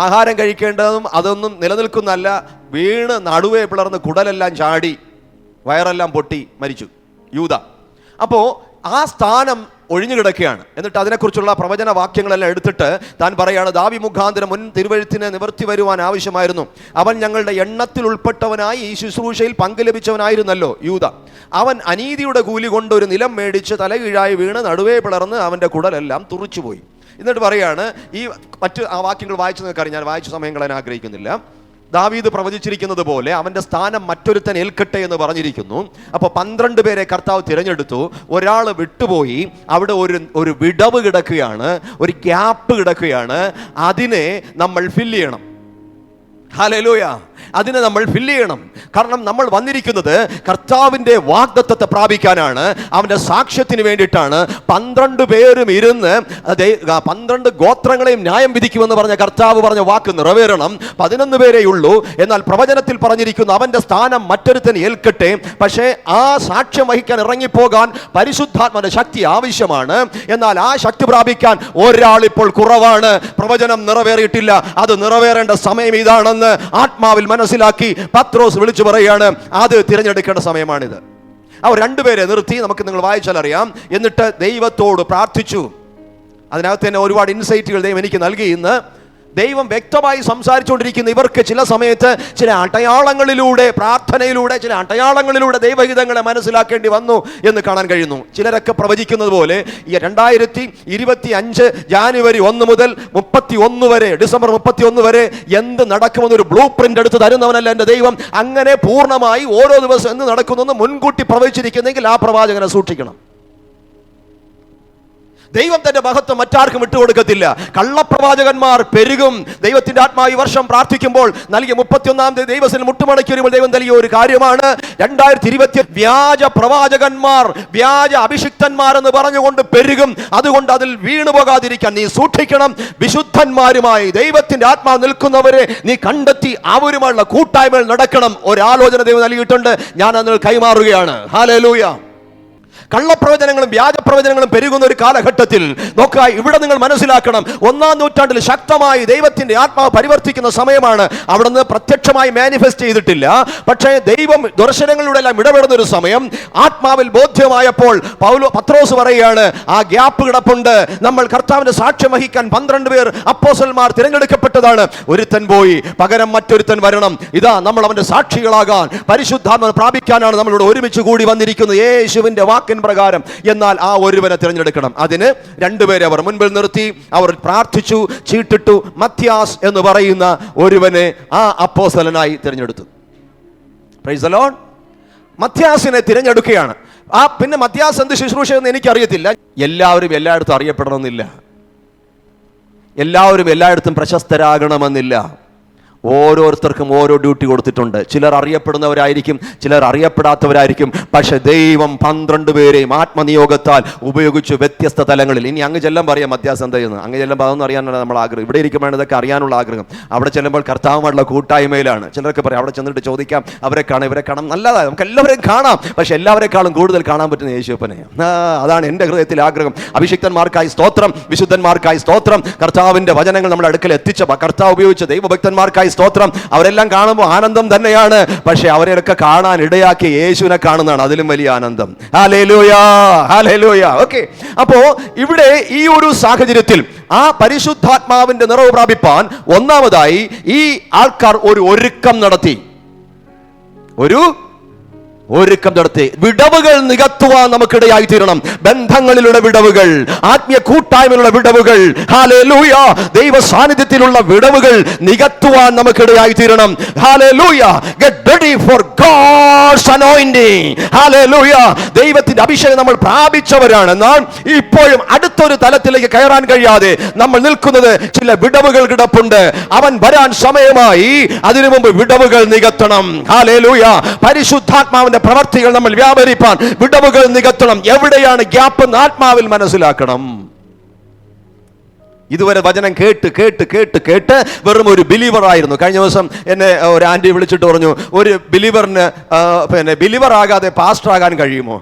ആഹാരം കഴിക്കേണ്ടതും അതൊന്നും നിലനിൽക്കുന്നല്ല, വീണ് നടുവേ പിളർന്ന് കുടലെല്ലാം ചാടി വയറെല്ലാം പൊട്ടി മരിച്ചു യൂദ. അപ്പോൾ ആ സ്ഥാനം ഒഴിഞ്ഞു കിടക്കുകയാണ്. എന്നിട്ട് അതിനെക്കുറിച്ചുള്ള പ്രവചന വാക്യങ്ങളെല്ലാം എടുത്തിട്ട് താൻ പറയാണ്, ദാവീദ് മുഖാന്തരം മുൻ തിരുവെഴുത്തിന് നിവൃത്തി വരുവാൻ ആവശ്യമായിരുന്നു. അവൻ ഞങ്ങളുടെ എണ്ണത്തിൽ ഉൾപ്പെട്ടവനായി ഈ ശുശ്രൂഷയിൽ പങ്കു ലഭിച്ചവനായിരുന്നല്ലോ യൂദ. അവൻ അനീതിയുടെ കൂലി കൊണ്ട് ഒരു നിലം മേടിച്ച് തലകീഴായി വീണ് നടുവേ പിളർന്ന് അവൻ്റെ കുടലെല്ലാം തുറിച്ചുപോയി. എന്നിട്ട് പറയാണ്, ഈ മറ്റ് ആ വാക്യങ്ങൾ വായിച്ചു നിൽക്കാറ് ഞാൻ വായിച്ച സമയം കളയാൻ ആഗ്രഹിക്കുന്നില്ല. ദാവീദ് പ്രവചിച്ചിരിക്കുന്നത് പോലെ അവൻ്റെ സ്ഥാനം മറ്റൊരുത്തൻ ഏൽക്കട്ടെ എന്ന് പറഞ്ഞിരിക്കുന്നു. അപ്പോൾ 12 പേരെ കർത്താവ് തിരഞ്ഞെടുത്തു. ഒരാൾ വിട്ടുപോയി. അവിടെ ഒരു വിടവ് കിടക്കുകയാണ്, ഒരു ഗ്യാപ്പ് കിടക്കുകയാണ്. അതിനെ നമ്മൾ ഫില്ല് ചെയ്യണം. ഹല്ലേലൂയ. അതിനെ നമ്മൾ ഫില്ല് ചെയ്യണം. കാരണം നമ്മൾ വന്നിരിക്കുന്നത് കർത്താവിൻ്റെ വാഗ്ദത്തത്തെ പ്രാപിക്കാനാണ്, അവൻ്റെ സാക്ഷ്യത്തിന് വേണ്ടിയിട്ടാണ്. 12 പേരും ഇരുന്ന് 12 ഗോത്രങ്ങളെയും ന്യായം വിധിക്കുമെന്ന് പറഞ്ഞ കർത്താവ് പറഞ്ഞ വാക്ക് നിറവേറണം. 11 പേരേ ഉള്ളൂ. എന്നാൽ പ്രവചനത്തിൽ പറഞ്ഞിരിക്കുന്നു അവൻ്റെ സ്ഥാനം മറ്റൊരുത്തൻ ഏൽക്കട്ടെ. പക്ഷേ ആ സാക്ഷ്യം വഹിക്കാൻ ഇറങ്ങിപ്പോകാൻ പരിശുദ്ധാത്മാവിന്റെ ശക്തി ആവശ്യമാണ്. എന്നാൽ ആ ശക്തി പ്രാപിക്കാൻ ഒരാൾ ഇപ്പോൾ കുറവാണ്. പ്രവചനം നിറവേറിയിട്ടില്ല. അത് നിറവേറേണ്ട സമയം ഇതാണെന്ന് ആത്മാവിൽ മനസ്സിലാക്കി പത്രോസ് വിളിച്ചു പറയാണ്, അത് തിരഞ്ഞെടുക്കേണ്ട സമയമാണിത്. അവർ 2 പേരെ നിർത്തി, നമുക്ക് നിങ്ങൾ വായിച്ചാൽ അറിയാം. എന്നിട്ട് ദൈവത്തോട് പ്രാർത്ഥിച്ചു. അതിനകത്ത് തന്നെ ഒരുപാട് ഇൻസൈറ്റുകൾ ദൈവം എനിക്ക് നൽകി. ഇന്ന് ദൈവം വ്യക്തമായി സംസാരിച്ചുകൊണ്ടിരിക്കുന്ന ഇവർക്ക് ചില സമയത്ത് ചില അടയാളങ്ങളിലൂടെ, പ്രാർത്ഥനയിലൂടെ, ചില അടയാളങ്ങളിലൂടെ ദൈവഹിതങ്ങളെ മനസ്സിലാക്കേണ്ടി വന്നു എന്ന് കാണാൻ കഴിയുന്നു. ചിലരൊക്കെ പ്രവചിക്കുന്നത് പോലെ ഈ 2025 ജാനുവരി 1 മുതൽ 31 വരെ, ഡിസംബർ 31 വരെ എന്ത് നടക്കുമെന്നൊരു ബ്ലൂ പ്രിന്റ് എടുത്ത് തരുന്നവനല്ല എൻ്റെ ദൈവം. അങ്ങനെ പൂർണ്ണമായി ഓരോ ദിവസം എന്ത് നടക്കുന്നെന്ന് മുൻകൂട്ടി പ്രവചിച്ചിരിക്കുന്നെങ്കിൽ ആ പ്രവാചകനെ സൂക്ഷിക്കണം. ദൈവം തന്റെ മഹത്വം മറ്റാർക്കും വിട്ടുകൊടുക്കത്തില്ല. കള്ളപ്രവാചകന്മാർ പെരുകും. ദൈവത്തിന്റെ ആത്മാവ് ഈ വർഷം പ്രാർത്ഥിക്കുമ്പോൾ നൽകിയ 31-ാം തീയതി ദൈവത്തിൽ മുട്ടുമടക്കി വരുമ്പോൾ ദൈവം നൽകിയ ഒരു കാര്യമാണ് 2020 വ്യാജ പ്രവാചകന്മാർ, വ്യാജ അഭിഷിക്തന്മാർ എന്ന് പറഞ്ഞുകൊണ്ട് പെരുകും. അതുകൊണ്ട് അതിൽ വീണു പോകാതിരിക്കാൻ നീ സൂക്ഷിക്കണം. വിശുദ്ധന്മാരുമായി ദൈവത്തിന്റെ ആത്മാവ് നിൽക്കുന്നവരെ നീ കണ്ടെത്തി അവരുമായുള്ള കൂട്ടായ്മകൾ നടക്കണം. ഒരാലോചന ദൈവം നൽകിയിട്ടുണ്ട്, ഞാൻ അതിൽ കൈമാറുകയാണ്. ഹല്ലേലൂയ. കള്ളപ്രവചനങ്ങളും വ്യാജപ്രവചനങ്ങളും പെരുകുന്ന ഒരു കാലഘട്ടത്തിൽ നോക്കുക, ഇവിടെ നിങ്ങൾ മനസ്സിലാക്കണം, 1-ാം നൂറ്റാണ്ടിൽ ശക്തമായി ദൈവത്തിന്റെ ആത്മാവ് പരിവർത്തിക്കുന്ന സമയമാണ്. അവിടെ നിന്ന് പ്രത്യക്ഷമായി മാനിഫെസ്റ്റ് ചെയ്തിട്ടില്ല, പക്ഷേ ദൈവം ദർശനങ്ങളിലൂടെ എല്ലാം ഇടപെടുന്ന ഒരു സമയം. ആത്മാവിൽ ബോധ്യമായപ്പോൾ പത്രോസ് പറയുകയാണ്, ആ ഗ്യാപ്പ് കിടപ്പുണ്ട്. നമ്മൾ കർത്താവിന്റെ സാക്ഷ്യം വഹിക്കാൻ 12 പേർ അപ്പോസ്തലന്മാർ തിരഞ്ഞെടുക്കപ്പെട്ടതാണ്. ഒരുത്തൻ പോയി, പകരം മറ്റൊരുത്തൻ വരണം. ഇതാ നമ്മൾ അവന്റെ സാക്ഷികളാകാൻ, പരിശുദ്ധാത്മാവ് പ്രാപിക്കാനാണ് നമ്മളിവിടെ ഒരുമിച്ച് കൂടി വന്നിരിക്കുന്നത് യേശുവിന്റെ വാക്കിൻ പ്രകാരം. എന്നാൽ ആ ഒരുവനെ തിരഞ്ഞെടുക്കണം. അതിന് 2 പേരെ അവർ മുൻപിൽ നിർത്തി. അവർ പ്രാർത്ഥിച്ചു, ചീട്ടിട്ടു. മത്യാസ് എന്ന് പറയുന്ന ഒരുവനെ ആ അപ്പോസ്തലനായി തിരഞ്ഞെടുത്തു. Praise the lord. മത്യാസിനെ തിരഞ്ഞെടുക്കുകയാണ്. പിന്നെ മത്യാസ് എന്ത് ശുശ്രൂഷ എന്ന് എനിക്കറിയത്തില്ല. എല്ലാവരും എല്ലായിടത്തും അറിയപ്പെടണമെന്നില്ല, എല്ലാവരും എല്ലായിടത്തും പ്രശസ്തരാകണമെന്നില്ല. ഓരോരുത്തർക്കും ഓരോ ഡ്യൂട്ടി കൊടുത്തിട്ടുണ്ട്. ചിലർ അറിയപ്പെടുന്നവരായിരിക്കും, ചിലർ അറിയപ്പെടാത്തവരായിരിക്കും. പക്ഷെ ദൈവം 12 പേരെയും ആത്മനിയോഗത്താൽ ഉപയോഗിച്ചു വ്യത്യസ്ത തലങ്ങളിൽ. ഇനി അങ്ങ് ചെല്ലുമ്പോൾ പറയാം മത്യാസ് എന്താ ചെയ്യുന്നത്, അങ്ങ് ചെല്ലുമ്പോൾ അതൊന്നും അറിയാനുള്ള നമ്മൾ ആഗ്രഹം. ഇവിടെ ഇരിക്കുമ്പോൾ ഇതൊക്കെ അറിയാനുള്ള ആഗ്രഹം. അവിടെ ചെല്ലുമ്പോൾ കർത്താവുമായിട്ടുള്ള കൂട്ടായ്മയിലാണ്. ചിലർക്ക് പറയാം അവിടെ ചെന്നിട്ട് ചോദിക്കാം, അവരെ കാണാം ഇവരെ കാണാം. നല്ലതാണ്, നമുക്ക് എല്ലാവരെയും കാണാം. പക്ഷെ എല്ലാവരെക്കാളും കൂടുതൽ കാണാൻ പറ്റുന്ന യേശുപ്പനെ. അതാണ് എൻ്റെ ഹൃദയത്തിലെ ആഗ്രഹം. അഭിഷിക്തന്മാർക്കായി സ്തോത്രം, വിശുദ്ധന്മാർക്കായി സ്തോത്രം, കർത്താവിൻ്റെ വചനങ്ങൾ നമ്മുടെ അടുക്കൽ എത്തിച്ച കർത്താവ് ഉപയോഗിച്ച ദൈവഭക്തന്മാർക്കായി സ്തോത്രം. അവരെല്ലാം കാണുമ്പോൾ ആനന്ദം തന്നെയാണ്. പക്ഷെ അവരെയൊക്കെ കാണാൻ ഇടയാക്കി യേശുവിനെ കാണുന്നതാണ് അതിലും വലിയ ആനന്ദം. Hallelujah, hallelujah. ഓക്കെ, അപ്പോ ഇവിടെ ഈ ഒരു സാഹചര്യത്തിൽ ആ പരിശുദ്ധാത്മാവിന്റെ നിറവ് പ്രാപിപ്പാൻ ഒന്നാമതായി ഈ ആൾക്കാർ ഒരു ഒരുക്കം നടത്തി. ഒരുക്കം നടത്തി. വിടവുകൾ നികത്തുവാൻ നമുക്കിടയായി തീരണം. ബന്ധങ്ങളിലുള്ള വിടവുകൾ, ആത്മീയ കൂട്ടായ്മയിലുള്ള വിടവുകൾ, ഹല്ലേലൂയ, ദൈവ സാന്നിധ്യത്തിലുള്ള വിടവുകൾ നികത്തുവാൻ നമുക്കിടയായി തീരണം. Hallelujah. Get ready for God's anointing. Hallelujah. ദൈവത്തിന്റെ അഭിഷേകം നമ്മൾ പ്രാപിച്ചവരാണ്. എന്നാൽ ഇപ്പോഴും അടുത്തൊരു തലത്തിലേക്ക് കയറാൻ കഴിയാതെ നമ്മൾ നിൽക്കുന്നത് ചില വിടവുകൾ കിടപ്പുണ്ട്. അവൻ വരാൻ സമയമായി. അതിനു മുമ്പ് വിടവുകൾ നികത്തണം. ഹല്ലേലൂയ. പരിശുദ്ധാത്മാവിന്റെ പ്രവർത്തികൾ നമ്മൾ വ്യാപരിപ്പാൻ വിടവുകൾ നികത്തണം. എവിടെയാണ് ഗ്യാപ്പ് എന്ന് ആത്മാവിൽ മനസ്സിലാക്കണം. ഇതുവരെ വചനം കേട്ട് കേട്ട് കേട്ട് കേട്ട് വെറും ഒരു ബിലീവർ ആയിരുന്നു. കഴിഞ്ഞ ദിവസം എന്നെ ഒരു ആന്റി വിളിച്ചിട്ട് പറഞ്ഞു, ഒരു ബിലീവറിന് ബിലീവർ ആകാതെ പാസ്റ്റർ ആകാൻ കഴിയുമോ?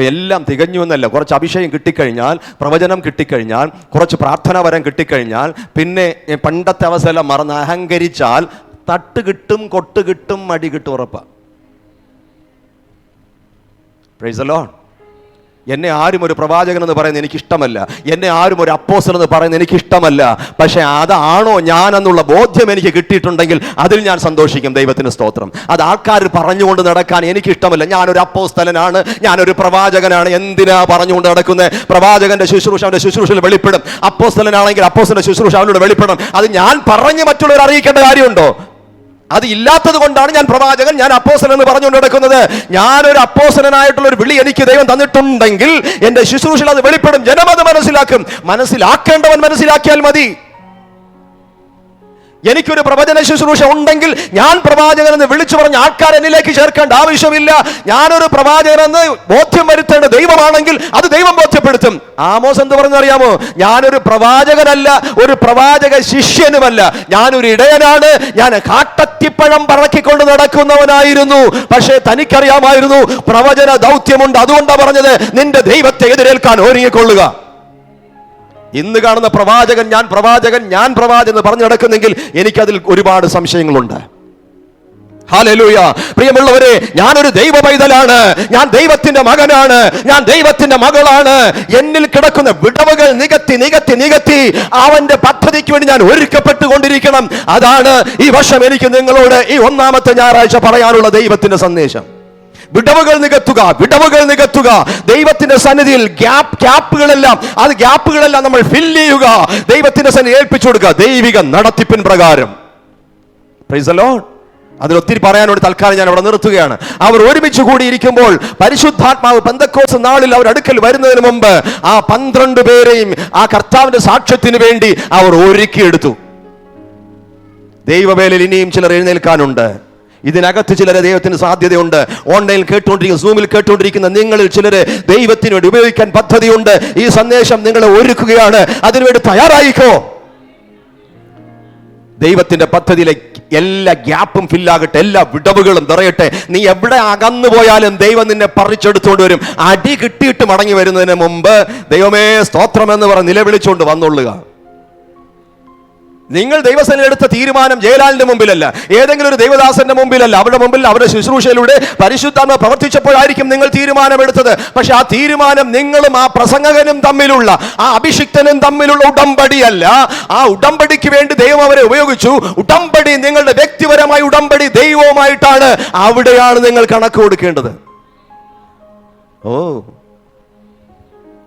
എല്ലാം തികഞ്ഞു എന്നല്ല. കുറച്ച് അഭിഷേകം കിട്ടിക്കഴിഞ്ഞാൽ, പ്രവചനം കിട്ടിക്കഴിഞ്ഞാൽ, കുറച്ച് പ്രാർത്ഥന വരം കിട്ടിക്കഴിഞ്ഞാൽ, പിന്നെ പണ്ടത്തെ അവസ്ഥയെല്ലാം മറന്ന് അഹങ്കരിച്ചാൽ തട്ട് കിട്ടും, കൊട്ട് കിട്ടും, മടി കിട്ടും, ഉറപ്പാ. Price the Lord. എന്നെ ആരും ഒരു പ്രവാചകൻ എന്ന് പറയുന്നത് എനിക്കിഷ്ടമല്ല, എന്നെ ആരും ഒരു അപ്പോസ്തലൻ എന്ന് പറയുന്നത് എനിക്കിഷ്ടമല്ല. പക്ഷെ അതാണോ ഞാൻ എന്നുള്ള ബോധ്യം എനിക്ക് കിട്ടിയിട്ടുണ്ടെങ്കിൽ അതിൽ ഞാൻ സന്തോഷിക്കും. ദൈവത്തിന് സ്തോത്രം. അത് ആൾക്കാർ പറഞ്ഞുകൊണ്ട് നടക്കാൻ എനിക്കിഷ്ടമല്ല. ഞാനൊരു അപ്പോസ്തലനാണ്, ഞാനൊരു പ്രവാചകനാണ്. എന്തിനാ പറഞ്ഞുകൊണ്ട് നടക്കുന്നത്? പ്രവാചകന്റെ ശുശ്രൂഷ അവന്റെ ശുശ്രൂഷയിൽ വെളിപ്പെടും. അപ്പോസ്തലനാണെങ്കിൽ അപ്പോസ്തലന്റെ ശുശ്രൂഷ അവനോട് വെളിപ്പെടും. അത് ഞാൻ പറഞ്ഞ് മറ്റുള്ളവർ അറിയിക്കേണ്ട കാര്യമുണ്ടോ? അത് ഇല്ലാത്തത് കൊണ്ടാണ് ഞാൻ പ്രവാചകൻ, ഞാൻ അപ്പോസ്തലൻ എന്ന് പറഞ്ഞുകൊണ്ട് നടക്കുന്നത്. ഞാനൊരു അപ്പോസ്തലനായിട്ടുള്ള ഒരു വിളി എനിക്ക് ദൈവം തന്നിട്ടുണ്ടെങ്കിൽ എന്റെ ശുശ്രൂഷയിൽ അത് വെളിപ്പെടും. ജനം അത് മനസ്സിലാക്കും. മനസ്സിലാക്കേണ്ടവൻ മനസ്സിലാക്കിയാൽ മതി. എനിക്കൊരു പ്രവചന ശുശ്രൂഷ ഉണ്ടെങ്കിൽ ഞാൻ പ്രവാചകൻ എന്ന് വിളിച്ചു പറഞ്ഞ ആൾക്കാർ എന്നിലേക്ക് ചേർക്കേണ്ട ആവശ്യമില്ല. ഞാനൊരു പ്രവാചകൻ എന്ന് ബോധ്യം വരുത്തേണ്ട ദൈവമാണെങ്കിൽ അത് ദൈവം ബോധ്യപ്പെടുത്തും. ആമോസ് എന്ത് പറഞ്ഞറിയാമോ? ഞാനൊരു പ്രവാചകനല്ല, ഒരു പ്രവാചക ശിഷ്യനുമല്ല, ഞാനൊരു ഇടയനാണ്. ഞാൻ കാട്ടത്തിപ്പഴം പറക്കിക്കൊണ്ട് നടക്കുന്നവനായിരുന്നു. പക്ഷേ തനിക്കറിയാമായിരുന്നു പ്രവചന ദൗത്യമുണ്ട്. അതുകൊണ്ടാണ് പറഞ്ഞത്, നിന്റെ ദൈവത്തെ എതിരേൽക്കാൻ ഒരുങ്ങിക്കൊള്ളുക. ഇന്ന് കാണുന്ന പ്രവാചകൻ ഞാൻ പ്രവാചകൻ ഞാൻ പ്രവാചകൻ എന്ന് പറഞ്ഞു നടക്കുന്നെങ്കിൽ എനിക്കതിൽ ഒരുപാട് സംശയങ്ങളുണ്ട്. ഹല്ലേലൂയ. പ്രിയമുള്ളവരെ, ഞാനൊരു ദൈവ പൈതലാണ്, ഞാൻ ദൈവത്തിന്റെ മകനാണ്, ഞാൻ ദൈവത്തിന്റെ മകളാണ്. എന്നിൽ കിടക്കുന്ന വിടവുകൾ നികത്തി നികത്തി നികത്തി അവന്റെ പദ്ധതിക്ക് വേണ്ടി ഞാൻ ഒരുക്കപ്പെട്ടുകൊണ്ടിരിക്കണം. അതാണ് ഈ വർഷം എനിക്ക് നിങ്ങളോട് ഈ 1-ാമത്തെ ഞായറാഴ്ച പറയാനുള്ള ദൈവത്തിന്റെ സന്ദേശം. വിടവുകൾ നികത്തുക, വിടവുകൾ നികത്തുക. ദൈവത്തിന്റെ സന്നിധിയിൽ ഗ്യാപ്പുകളെല്ലാം നമ്മൾ ഫില്ല് ചെയ്യുക. ദൈവത്തിന്റെ സന്നിധി ഏൽപ്പിച്ചു കൊടുക്കുക ദൈവിക നടത്തിപ്പിൻ പ്രകാരം. Praise the lord. അതിലൊത്തിരി പറയാനോട് തൽക്കാലം ഞാൻ അവിടെ നിർത്തുകയാണ്. അവർ ഒരുമിച്ച് കൂടിയിരിക്കുമ്പോൾ പരിശുദ്ധാത്മാവ് പെന്തക്കോസ്ത് നാളിൽ അവർ അടുക്കൽ വരുന്നതിന് മുമ്പ് ആ 12 പേരെയും ആ കർത്താവിന്റെ സാക്ഷ്യത്തിന് വേണ്ടി അവർ ഒരുക്കിയെടുത്തു. ദൈവവേലയിൽ ഇനിയും ചിലർ എഴുന്നേൽക്കാനുണ്ട്. ഇതിനകത്ത് ചിലരെ ദൈവത്തിന് സാധ്യതയുണ്ട്. ഓൺലൈനിൽ കേട്ടുകൊണ്ടിരിക്കുന്ന, സൂമിൽ കേട്ടുകൊണ്ടിരിക്കുന്ന നിങ്ങളിൽ ചിലര് ദൈവത്തിന് വേണ്ടി ഉപയോഗിക്കാൻ പദ്ധതിയുണ്ട്. ഈ സന്ദേശം നിങ്ങളെ ഒരുക്കുകയാണ്. അതിനുവേണ്ടി തയ്യാറായിക്കോ. ദൈവത്തിന്റെ പദ്ധതിയിലേക്ക് എല്ലാ ഗ്യാപ്പും ഫില്ലാകട്ടെ, എല്ലാ വിടവുകളും നിറയട്ടെ. നീ എവിടെ അകന്നു പോയാലും ദൈവം നിന്നെ പറിച്ചെടുത്തുകൊണ്ട് വരും. അടി കിട്ടിയിട്ട് മടങ്ങി വരുന്നതിന് മുമ്പ് ദൈവമേ സ്തോത്രം എന്ന് പറഞ്ഞ് നിലവിളിച്ചുകൊണ്ട് വന്നുള്ളുക. നിങ്ങൾ ദൈവസേനയിൽ എടുത്ത തീരുമാനം ജയലാലിന്റെ മുമ്പിലല്ല, ഏതെങ്കിലും ഒരു ദൈവദാസന്റെ മുമ്പിലല്ല, അവരുടെ മുമ്പിൽ അവരുടെ ശുശ്രൂഷയിലൂടെ പരിശുദ്ധാത്മ പ്രവർത്തിച്ചപ്പോഴായിരിക്കും നിങ്ങൾ തീരുമാനമെടുത്തത്. പക്ഷെ ആ തീരുമാനം നിങ്ങളും ആ പ്രസംഗകനും തമ്മിലുള്ള, ആ അഭിഷിക്തനും തമ്മിലുള്ള ഉടമ്പടിയല്ല. ആ ഉടമ്പടിക്ക് വേണ്ടി ദൈവം അവരെ ഉപയോഗിച്ചു. ഉടമ്പടി നിങ്ങളുടെ വ്യക്തിപരമായ ഉടമ്പടി ദൈവവുമായിട്ടാണ്. അവിടെയാണ് നിങ്ങൾ കണക്ക് കൊടുക്കേണ്ടത്.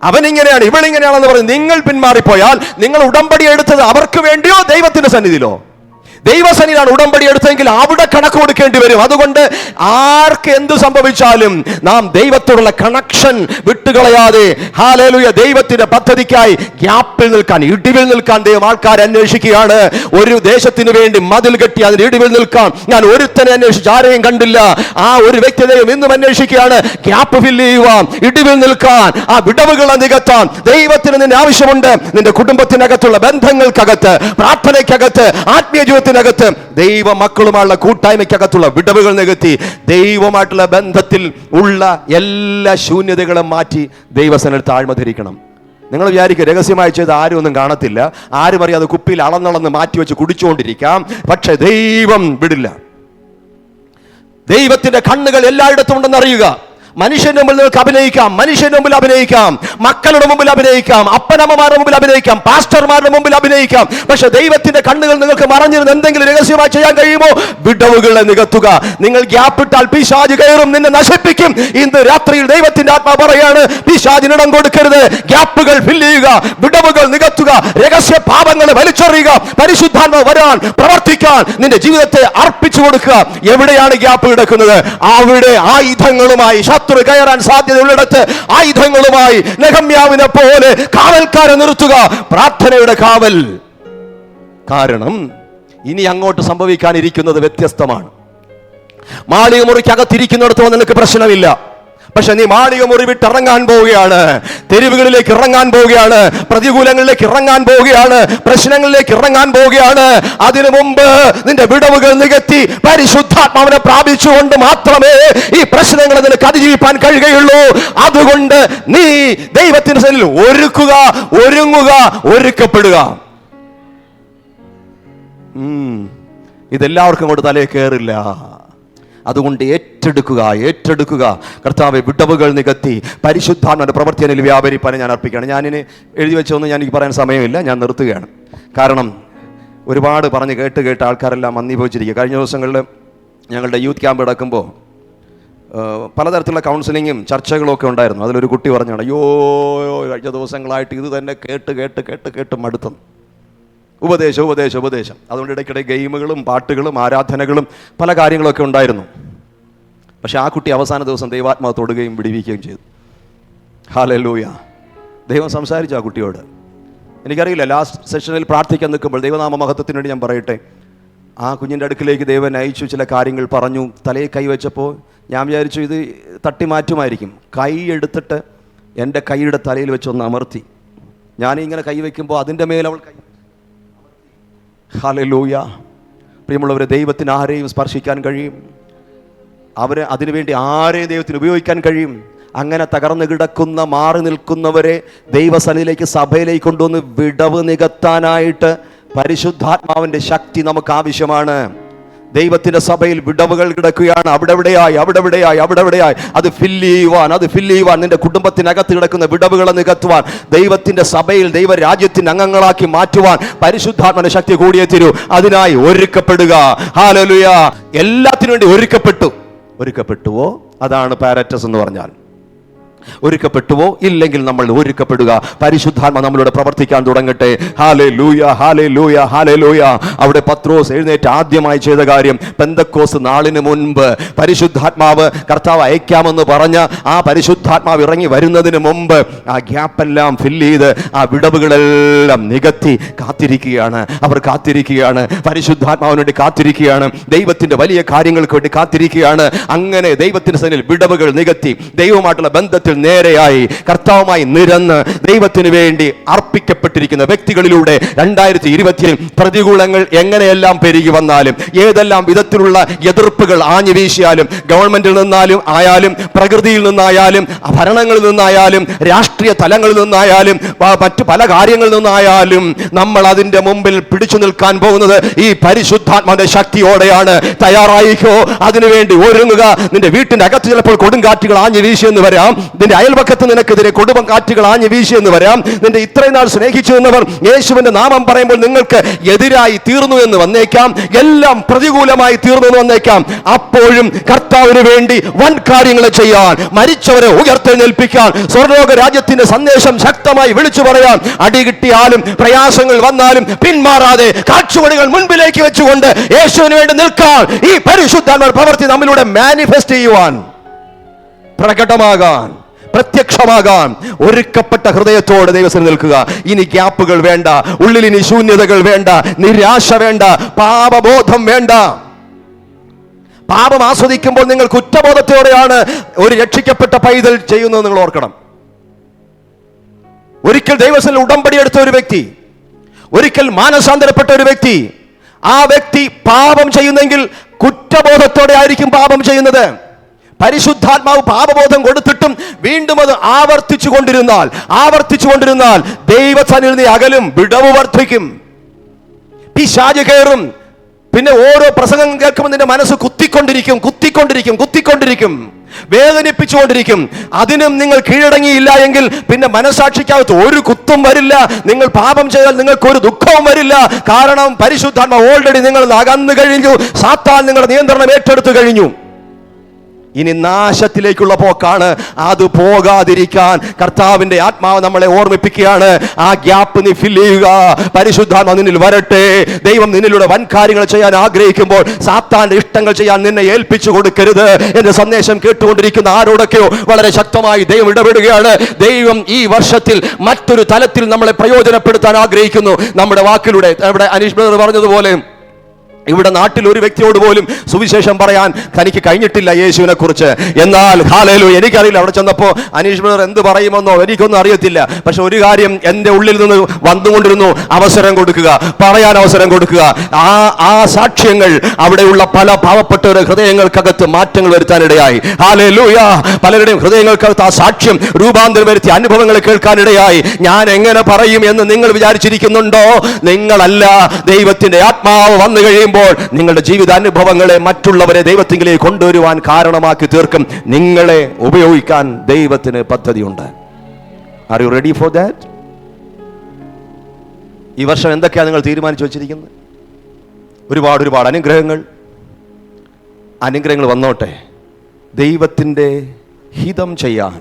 അവനിങ്ങനെയാണ് ഇവളിങ്ങനെയാണെന്ന് പറഞ്ഞ് നിങ്ങൾ പിന്മാറിപ്പോയാൽ നിങ്ങൾ ഉടമ്പടി എടുത്തത് അവർക്ക് വേണ്ടിയോ ദൈവത്തിന്റെ സന്നിധിയിലോ? ദൈവസന്നിധിയിലാണ് ഉടമ്പടി എടുത്തെങ്കിൽ അവിടെ കണക്ക് കൊടുക്കേണ്ടി വരും. അതുകൊണ്ട് ആർക്ക് എന്തു സംഭവിച്ചാലും നാം ദൈവത്തോടുള്ള കണക്ഷൻ വിട്ടുകളയാതെ, ഹല്ലേലൂയ, ദൈവത്തിന്റെ പദ്ധതിക്കായി ഗ്യാപ്പിൽ നിൽക്കാൻ, ഇടിവിൽ നിൽക്കാൻ ദൈവം ആൾക്കാരെ അന്വേഷിക്കുകയാണ്. ഒരു ദേശത്തിന് വേണ്ടി മതിൽ കെട്ടി അതിന് ഇടിവിൽ നിൽക്കാൻ ഞാൻ ഒരുത്തനെ അന്വേഷിച്ച് ആരെയും കണ്ടില്ല. ആ ഒരു വ്യക്തി ദൈവം ഇന്നും അന്വേഷിക്കുകയാണ്. ഗ്യാപ്പ് ഫില്ല് ചെയ്യുവാൻ, ഇടിവിൽ നിൽക്കാൻ, ആ വിടവുകളെ നികത്താൻ ദൈവത്തിന് നിന്റെ ആവശ്യമുണ്ട്. നിന്റെ കുടുംബത്തിനകത്തുള്ള ബന്ധങ്ങൾക്കകത്ത്, പ്രാർത്ഥനയ്ക്കകത്ത്, ആത്മീയ ജീവിതത്തിനകത്ത്, ദൈവ മക്കളുമായുള്ള കൂട്ടായ്മയ്ക്കകത്തുള്ള വിടവുകൾ നികത്തി ദൈവമായിട്ടുള്ള ബന്ധത്തിൽ ഉള്ള എല്ലാ ശൂന്യതകളും മാറ്റി ദൈവസന്നിധിയിൽ താഴ്മ ധരിക്കണം. നിങ്ങൾ വിചാരിക്കും രഹസ്യമായി ചെയ്ത് ആരും ഒന്നും കാണത്തില്ല, ആരും അറിയാതെ കുപ്പിയിൽ അളന്നളന്ന് മാറ്റി വെച്ച് കുടിച്ചുകൊണ്ടിരിക്കാം. പക്ഷെ ദൈവം വിടില്ല. ദൈവത്തിന്റെ കണ്ണുകൾ എല്ലായിടത്തും ഉണ്ടെന്ന് അറിയുക. മനുഷ്യന്റെ മുമ്പിൽ നിങ്ങൾക്ക് അഭിനയിക്കാം, മനുഷ്യന്റെ മുമ്പിൽ അഭിനയിക്കാം, മക്കളുടെ മുമ്പിൽ അഭിനയിക്കാം, അപ്പനമ്മമാരുടെ മുമ്പിൽ അഭിനയിക്കാം, പാസ്റ്റർമാരുടെ മുമ്പിൽ അഭിനയിക്കാം. പക്ഷെ ദൈവത്തിന്റെ കണ്ണുകൾ നിങ്ങൾക്ക് മറഞ്ഞിരുന്ന് എന്തെങ്കിലും രഹസ്യമായി ചെയ്യാൻ കഴിയുമോ? വിടവുകളെ നികത്തുക. നിങ്ങൾ ഗ്യാപ്പിട്ടാൽ പിശാച് കയറും, നിന്നെ നശിപ്പിക്കും. ഇന്ന് രാത്രിയിൽ ദൈവത്തിന്റെ ആത്മാവ് പറയാണ്, പിശാചിനിടം കൊടുക്കരുത്. ഗ്യാപ്പുകൾ ഫില്ല് ചെയ്യുക, വിടവുകൾ നികത്തുക, രഹസ്യ പാപങ്ങളെ വലിച്ചെറിയുക. പരിശുദ്ധാത്മാവ് വരാൻ, പ്രവർത്തിക്കാൻ നിന്റെ ജീവിതത്തെ അർപ്പിച്ചു കൊടുക്കുക. എവിടെയാണ് ഗ്യാപ്പ് കിടക്കുന്നത്? അവിടെ ആയുധങ്ങളുമായി ശത്രു കയറാൻ സാധ്യതയുള്ളിടത്ത് ആയുധങ്ങളുമായി നെഹമ്യാവിനെ പോലെ കാവൽക്കാരെ നിർത്തുക. പ്രാർത്ഥനയുടെ കാവൽ. കാരണം ഇനി അങ്ങോട്ട് സംഭവിക്കാനിരിക്കുന്നത് വ്യത്യസ്തമാണ്. മാളിക മുറിക്കകത്തിരിക്കുന്നിടത്തോ നിനക്ക് പ്രശ്നമില്ല. പക്ഷെ നീ മാളിക മുറി വിട്ട് ഇറങ്ങാൻ പോവുകയാണ്, തെരുവുകളിലേക്ക് ഇറങ്ങാൻ പോവുകയാണ്, പ്രതികൂലങ്ങളിലേക്ക് ഇറങ്ങാൻ പോവുകയാണ്, പ്രശ്നങ്ങളിലേക്ക് ഇറങ്ങാൻ പോവുകയാണ്. അതിനു മുമ്പ് നിന്റെ വിടവുകൾ നികത്തി പരിശുദ്ധാത്മാവിനെ പ്രാപിച്ചുകൊണ്ട് മാത്രമേ ഈ പ്രശ്നങ്ങളെ നിനക്ക് അതിജീവിക്കാൻ കഴിയുകയുള്ളൂ. അതുകൊണ്ട് നീ ദൈവത്തിന്റെ സന്നിധിയിൽ ഒരുക്കുക, ഒരുങ്ങുക, ഒരുക്കപ്പെടുക. ഇതെല്ലാവർക്കും കൊണ്ട് തലയിൽ കയറില്ല. അതുകൊണ്ട് ഏറ്റെടുക്കുക. കർത്താവെ, വിടവുകൾ നികത്തി പരിശുദ്ധാത്മാവിന്റെ പ്രവർത്തനത്തിൽ വ്യാപരിപ്പാൻ ഞാൻ അർപ്പിക്കുകയാണ്. ഞാനിനി എഴുതി വെച്ചൊന്നും എനിക്ക് പറയാൻ സമയമില്ല, ഞാൻ നിർത്തുകയാണ്. കാരണം ഒരുപാട് പറഞ്ഞ് കേട്ട് ആൾക്കാരെല്ലാം അന്വേഷിച്ചിരിക്കുക. കഴിഞ്ഞ ദിവസങ്ങളിൽ ഞങ്ങളുടെ യൂത്ത് ക്യാമ്പ് നടക്കുമ്പോൾ പലതരത്തിലുള്ള കൗൺസിലിങ്ങും ചർച്ചകളും ഒക്കെ ഉണ്ടായിരുന്നു. അതിലൊരു കുട്ടി പറഞ്ഞാണ്, അയ്യോ കഴിഞ്ഞ ദിവസങ്ങളായിട്ട് ഇത് തന്നെ കേട്ട് മടുത്തു. ഉപദേശം. അതുകൊണ്ട് ഇടയ്ക്കിടെ ഗെയിമുകളും പാട്ടുകളും ആരാധനകളും പല കാര്യങ്ങളൊക്കെ ഉണ്ടായിരുന്നു. പക്ഷെ ആ കുട്ടി അവസാന ദിവസം ദൈവാത്മാവ് തൊടുകയും വിടുവിക്കുകയും ചെയ്തു. ഹല്ലേലൂയ. ദൈവം സംസാരിച്ചു ആ കുട്ടിയോട്. എനിക്കറിയില്ല, ലാസ്റ്റ് സെഷനിൽ പ്രാർത്ഥിക്കാൻ നിൽക്കുമ്പോൾ ദൈവനാമ മഹത്വത്തിന് വേണ്ടി ഞാൻ പറയട്ടെ, ആ കുഞ്ഞിൻ്റെ അടുക്കിലേക്ക് ദൈവം അയച്ചു, ചില കാര്യങ്ങൾ പറഞ്ഞു. തലയിൽ കൈവച്ചപ്പോൾ ഞാൻ വിചാരിച്ചു ഇത് തട്ടി മാറ്റുമായിരിക്കും. കൈ എടുത്തിട്ട് എൻ്റെ കൈയുടെ തലയിൽ വെച്ചൊന്ന് അമർത്തി. ഞാനിങ്ങനെ കൈ വയ്ക്കുമ്പോൾ അതിൻ്റെ മേലവൾ കൈ. ഹല്ലേലൂയ. പ്രിയമുള്ളവരെ, ദൈവത്തിന് ആരെയും സ്പർശിക്കാൻ കഴിയും. അതിനുവേണ്ടി ആരെയും ദൈവത്തിന് ഉപയോഗിക്കാൻ കഴിയും. അങ്ങനെ തകർന്നു കിടക്കുന്ന, മാറി നിൽക്കുന്നവരെ ദൈവസന്നിധിയിലേക്ക്, സഭയിലേക്ക് കൊണ്ടുവന്ന് വിടവ് നികത്താനായിട്ട് പരിശുദ്ധാത്മാവിൻ്റെ ശക്തി നമുക്ക് ആവശ്യമാണ്. ദൈവത്തിന്റെ സഭയിൽ വിടവുകൾ കിടക്കുകയാണ്. അവിടെവിടെയായി അത് ഫില്ല് ചെയ്യുവാൻ നിന്റെ കുടുംബത്തിനകത്ത് കിടക്കുന്ന വിടവുകളെ നികത്തുവാൻ, ദൈവത്തിന്റെ സഭയിൽ ദൈവരാജ്യത്തിന്റെ അംഗങ്ങളാക്കി മാറ്റുവാൻ പരിശുദ്ധാത്മാവിന്റെ ശക്തി കൂടിയേ തീരൂ. അതിനായി ഒരുക്കപ്പെടുക. ഹല്ലേലൂയ. എല്ലാത്തിനു വേണ്ടി ഒരുക്കപ്പെട്ടുവോ? അതാണ് പാരറ്റസ് എന്ന് പറഞ്ഞാൽ. ഒരുക്കപ്പെട്ടുവോ? ഇല്ലെങ്കിൽ നമ്മൾ ഒരുക്കപ്പെടുക. പരിശുദ്ധാത്മ നമ്മളോട് പ്രവർത്തിക്കാൻ തുടങ്ങട്ടെ. Hallelujah, hallelujah, hallelujah. അവിടെ പത്രോസ് എഴുന്നേറ്റ് ആദ്യമായി ചെയ്ത കാര്യം, പെന്തക്കോസ്ത് നാളിന് മുൻപ് പരിശുദ്ധാത്മാവ് കർത്താവ് അയക്കാമെന്ന് പറഞ്ഞ ആ പരിശുദ്ധാത്മാവ് ഇറങ്ങി വരുന്നതിന് മുമ്പ് ആ ഗ്യാപ്പെല്ലാം ഫില്ല് ചെയ്ത് ആ വിടവുകളെല്ലാം നികത്തി കാത്തിരിക്കുകയാണ്. അവർ കാത്തിരിക്കുകയാണ്, പരിശുദ്ധാത്മാവിന് വേണ്ടി കാത്തിരിക്കുകയാണ്, ദൈവത്തിന്റെ വലിയ കാര്യങ്ങൾക്ക് വേണ്ടി കാത്തിരിക്കുകയാണ്. അങ്ങനെ ദൈവത്തിന്റെ സന്നിധിയിൽ വിടവുകൾ നികത്തി ദൈവമായിട്ടുള്ള ബന്ധത്തിൽ നേരെയായി കർത്താവുമായി നിരന്ന് ദൈവത്തിന് വേണ്ടി അർപ്പിക്കപ്പെട്ടിരിക്കുന്ന വ്യക്തികളിലൂടെ 2020 പ്രതികൂലങ്ങൾ എങ്ങനെയെല്ലാം പെരുകി വന്നാലും, ഏതെല്ലാം വിധത്തിലുള്ള എതിർപ്പുകൾ ആഞ്ഞു വീശിയാലും, ഗവൺമെന്റിൽ നിന്നാലും ആയാലും, പ്രകൃതിയിൽ നിന്നായാലും, ഭരണങ്ങളിൽ നിന്നായാലും, രാഷ്ട്രീയ തലങ്ങളിൽ നിന്നായാലും, മറ്റു പല കാര്യങ്ങളിൽ നിന്നായാലും, നമ്മൾ അതിന്റെ മുമ്പിൽ പിടിച്ചു നിൽക്കാൻ പോകുന്നത് ഈ പരിശുദ്ധാത്മാവിന്റെ ശക്തിയോടെയാണ്. തയ്യാറായിക്കോ, അതിനുവേണ്ടി ഒരുങ്ങുക. നിന്റെ വീട്ടിന്റെ അകത്ത് ചിലപ്പോൾ കൊടുങ്കാറ്റുകൾ ആഞ്ഞു വീശിയെന്ന് വരാം, നിന്റെ അയൽപക്കത്ത് നിനക്കെതിരെ കൊടുങ്കാറ്റുകൾ ആഞ്ഞു വീശിയെന്ന് വരാം, നിന്റെ ഇത്രയും നാൾ സ്നേഹിച്ചു എന്നവർ യേശുവിന്റെ നാമം പറയുമ്പോൾ നിങ്ങൾക്ക് എതിരായി തീർന്നു എന്ന് വന്നേക്കാം, എല്ലാം പ്രതികൂലമായി തീർന്നു എന്ന് വന്നേക്കാം. അപ്പോഴും കർത്താവിന് വേണ്ടി വൻ കാര്യങ്ങൾ ചെയ്യാൻ, മരിച്ചവരെ ഉയർത്തെഴുന്നേൽപ്പിക്കാൻ, സ്വർലോക രാജ്യത്തിന്റെ സന്ദേശം ശക്തമായി വിളിച്ചു പറയാൻ, അടി കിട്ടിയാലും പ്രയാസങ്ങൾ വന്നാലും പിന്മാറാതെ കാഴ്ചവടികൾ മുൻപിലേക്ക് വെച്ചുകൊണ്ട് യേശുവിന് വേണ്ടി നിൽക്കാൻ, ഈ പരിശുദ്ധാത്മാ പ്രവൃത്തി നമ്മിലൂടെ മാനിഫെസ്റ്റ് ചെയ്യുവാൻ, പ്രകടമാകാൻ, പ്രത്യക്ഷമാകാൻ ഒരുക്കപ്പെട്ട ഹൃദയത്തോടെ ദൈവത്തിൽ നിൽക്കുക. ഇനി ഗ്യാപ്പുകൾ വേണ്ട, ഉള്ളിൽ ഇനി ശൂന്യതകൾ വേണ്ട, നിരാശ വേണ്ട, പാപബോധം വേണ്ട. പാപം ആസ്വദിക്കുമ്പോൾ നിങ്ങൾ കുറ്റബോധത്തോടെയാണ് ഒരു രക്ഷിക്കപ്പെട്ട പൈതൽ ചെയ്യുന്നത്. നിങ്ങൾ ഓർക്കണം, ഒരിക്കൽ ദൈവത്തിൽ ഉടമ്പടി എടുത്ത ഒരു വ്യക്തി, ഒരിക്കൽ മാനസാന്തരപ്പെട്ട ഒരു വ്യക്തി, ആ വ്യക്തി പാപം ചെയ്യുന്നെങ്കിൽ കുറ്റബോധത്തോടെ ആയിരിക്കും പാപം ചെയ്യുന്നത്. പരിശുദ്ധാത്മാവ് പാപബോധം കൊടുത്തിട്ടും വീണ്ടും അത് ആവർത്തിച്ചു കൊണ്ടിരുന്നാൽ ദൈവസന്നിധിയിൽ അകലും, വിടവ് വർദ്ധിക്കും, പിശാച് കയറും. പിന്നെ ഓരോ പ്രസംഗം കേൾക്കുമ്പോൾ നിന്റെ മനസ്സ് കുത്തിക്കൊണ്ടിരിക്കും, വേദനിപ്പിച്ചുകൊണ്ടിരിക്കും. അതിനും നിങ്ങൾ കീഴടങ്ങിയില്ല എങ്കിൽ പിന്നെ മനസാക്ഷിക്കകത്ത് ഒരു കുത്തും വരില്ല. നിങ്ങൾ പാപം ചെയ്താൽ നിങ്ങൾക്ക് ഒരു ദുഃഖവും വരില്ല. കാരണം പരിശുദ്ധാത്മാവ് ഓൾറെഡി നിങ്ങൾ അകന്നു കഴിഞ്ഞു, സാത്താൻ നിങ്ങളുടെ നിയന്ത്രണം ഏറ്റെടുത്തു കഴിഞ്ഞു. ഇനി നാശത്തിലേക്കുള്ള പോക്കാണ്. അത് പോകാതിരിക്കാൻ കർത്താവിന്റെ ആത്മാവ് നമ്മളെ ഓർമ്മിപ്പിക്കുകയാണ്. ആ ഗ്യാപ്പ് നീ ഫില്ല് ചെയ്യുക. പരിശുദ്ധാത്മാവ് നിന്നിൽ വരട്ടെ. ദൈവം നിന്നിലൂടെ വൻ കാര്യങ്ങൾ ചെയ്യാൻ ആഗ്രഹിക്കുമ്പോൾ സാത്താന്റെ ഇഷ്ടങ്ങൾ ചെയ്യാൻ നിന്നെ ഏൽപ്പിച്ചു കൊടുക്കരുത്. എന്റെ സന്ദേശം കേട്ടുകൊണ്ടിരിക്കുന്ന ആരോടൊക്കെയോ വളരെ ശക്തമായി ദൈവം ഇടപെടുകയാണ്. ദൈവം ഈ വർഷത്തിൽ മറ്റൊരു തലത്തിൽ നമ്മളെ പ്രയോജനപ്പെടുത്താൻ ആഗ്രഹിക്കുന്നു. നമ്മുടെ വാക്കിലൂടെ ഇവിടെ അനീഷ് ബ്രദർ പറഞ്ഞതുപോലെ, ഇവിടെ നാട്ടിൽ ഒരു വ്യക്തിയോട് പോലും സുവിശേഷം പറയാൻ തനിക്ക് കഴിഞ്ഞിട്ടില്ല യേശുവിനെ കുറിച്ച്. എന്നാൽ ഹല്ലേലൂയ, എനിക്കറിയില്ല അവിടെ ചെന്നപ്പോൾ അനീഷ് ബ്രദർ എന്ത് പറയുമെന്നോ എനിക്കൊന്നും അറിയത്തില്ല. പക്ഷെ ഒരു കാര്യം എൻ്റെ ഉള്ളിൽ നിന്ന് വന്നുകൊണ്ടിരുന്നു, അവസരം കൊടുക്കുക, പറയാൻ അവസരം കൊടുക്കുക. ആ സാക്ഷ്യങ്ങൾ അവിടെയുള്ള പല പാവപ്പെട്ടവരുടെ ഹൃദയങ്ങൾക്കകത്ത് മാറ്റങ്ങൾ വരുത്താനിടയായി. ഹല്ലേലൂയ, പലരുടെയും ഹൃദയങ്ങൾക്കകത്ത് ആ സാക്ഷ്യം രൂപാന്തരം വരുത്തി അനുഭവങ്ങൾ കേൾക്കാനിടയായി. ഞാൻ എങ്ങനെ പറയും എന്ന് നിങ്ങൾ വിചാരിച്ചിരിക്കുന്നുണ്ടോ? നിങ്ങളല്ല, ദൈവത്തിന്റെ ആത്മാവ് വന്നു കഴിയുമ്പോൾ നിങ്ങളുടെ ജീവിതാനുഭവങ്ങളെ മറ്റുള്ളവരെ ദൈവത്തിലേക്ക് കൊണ്ടുവരുവാൻ കാരണമാക്കി തീർക്കും. നിങ്ങളെ ഉപയോഗിക്കാൻ ദൈവത്തിന് പദ്ധതിയുണ്ട്. Are you ready for that? ഈ വർഷം എന്തൊക്കെയാണ് നിങ്ങൾ തീരുമാനിച്ചു വച്ചിരിക്കുന്നത്? ഒരുപാട് അനുഗ്രഹങ്ങൾ വന്നോട്ടെ. ദൈവത്തിൻ്റെ ഹിതം ചെയ്യാൻ,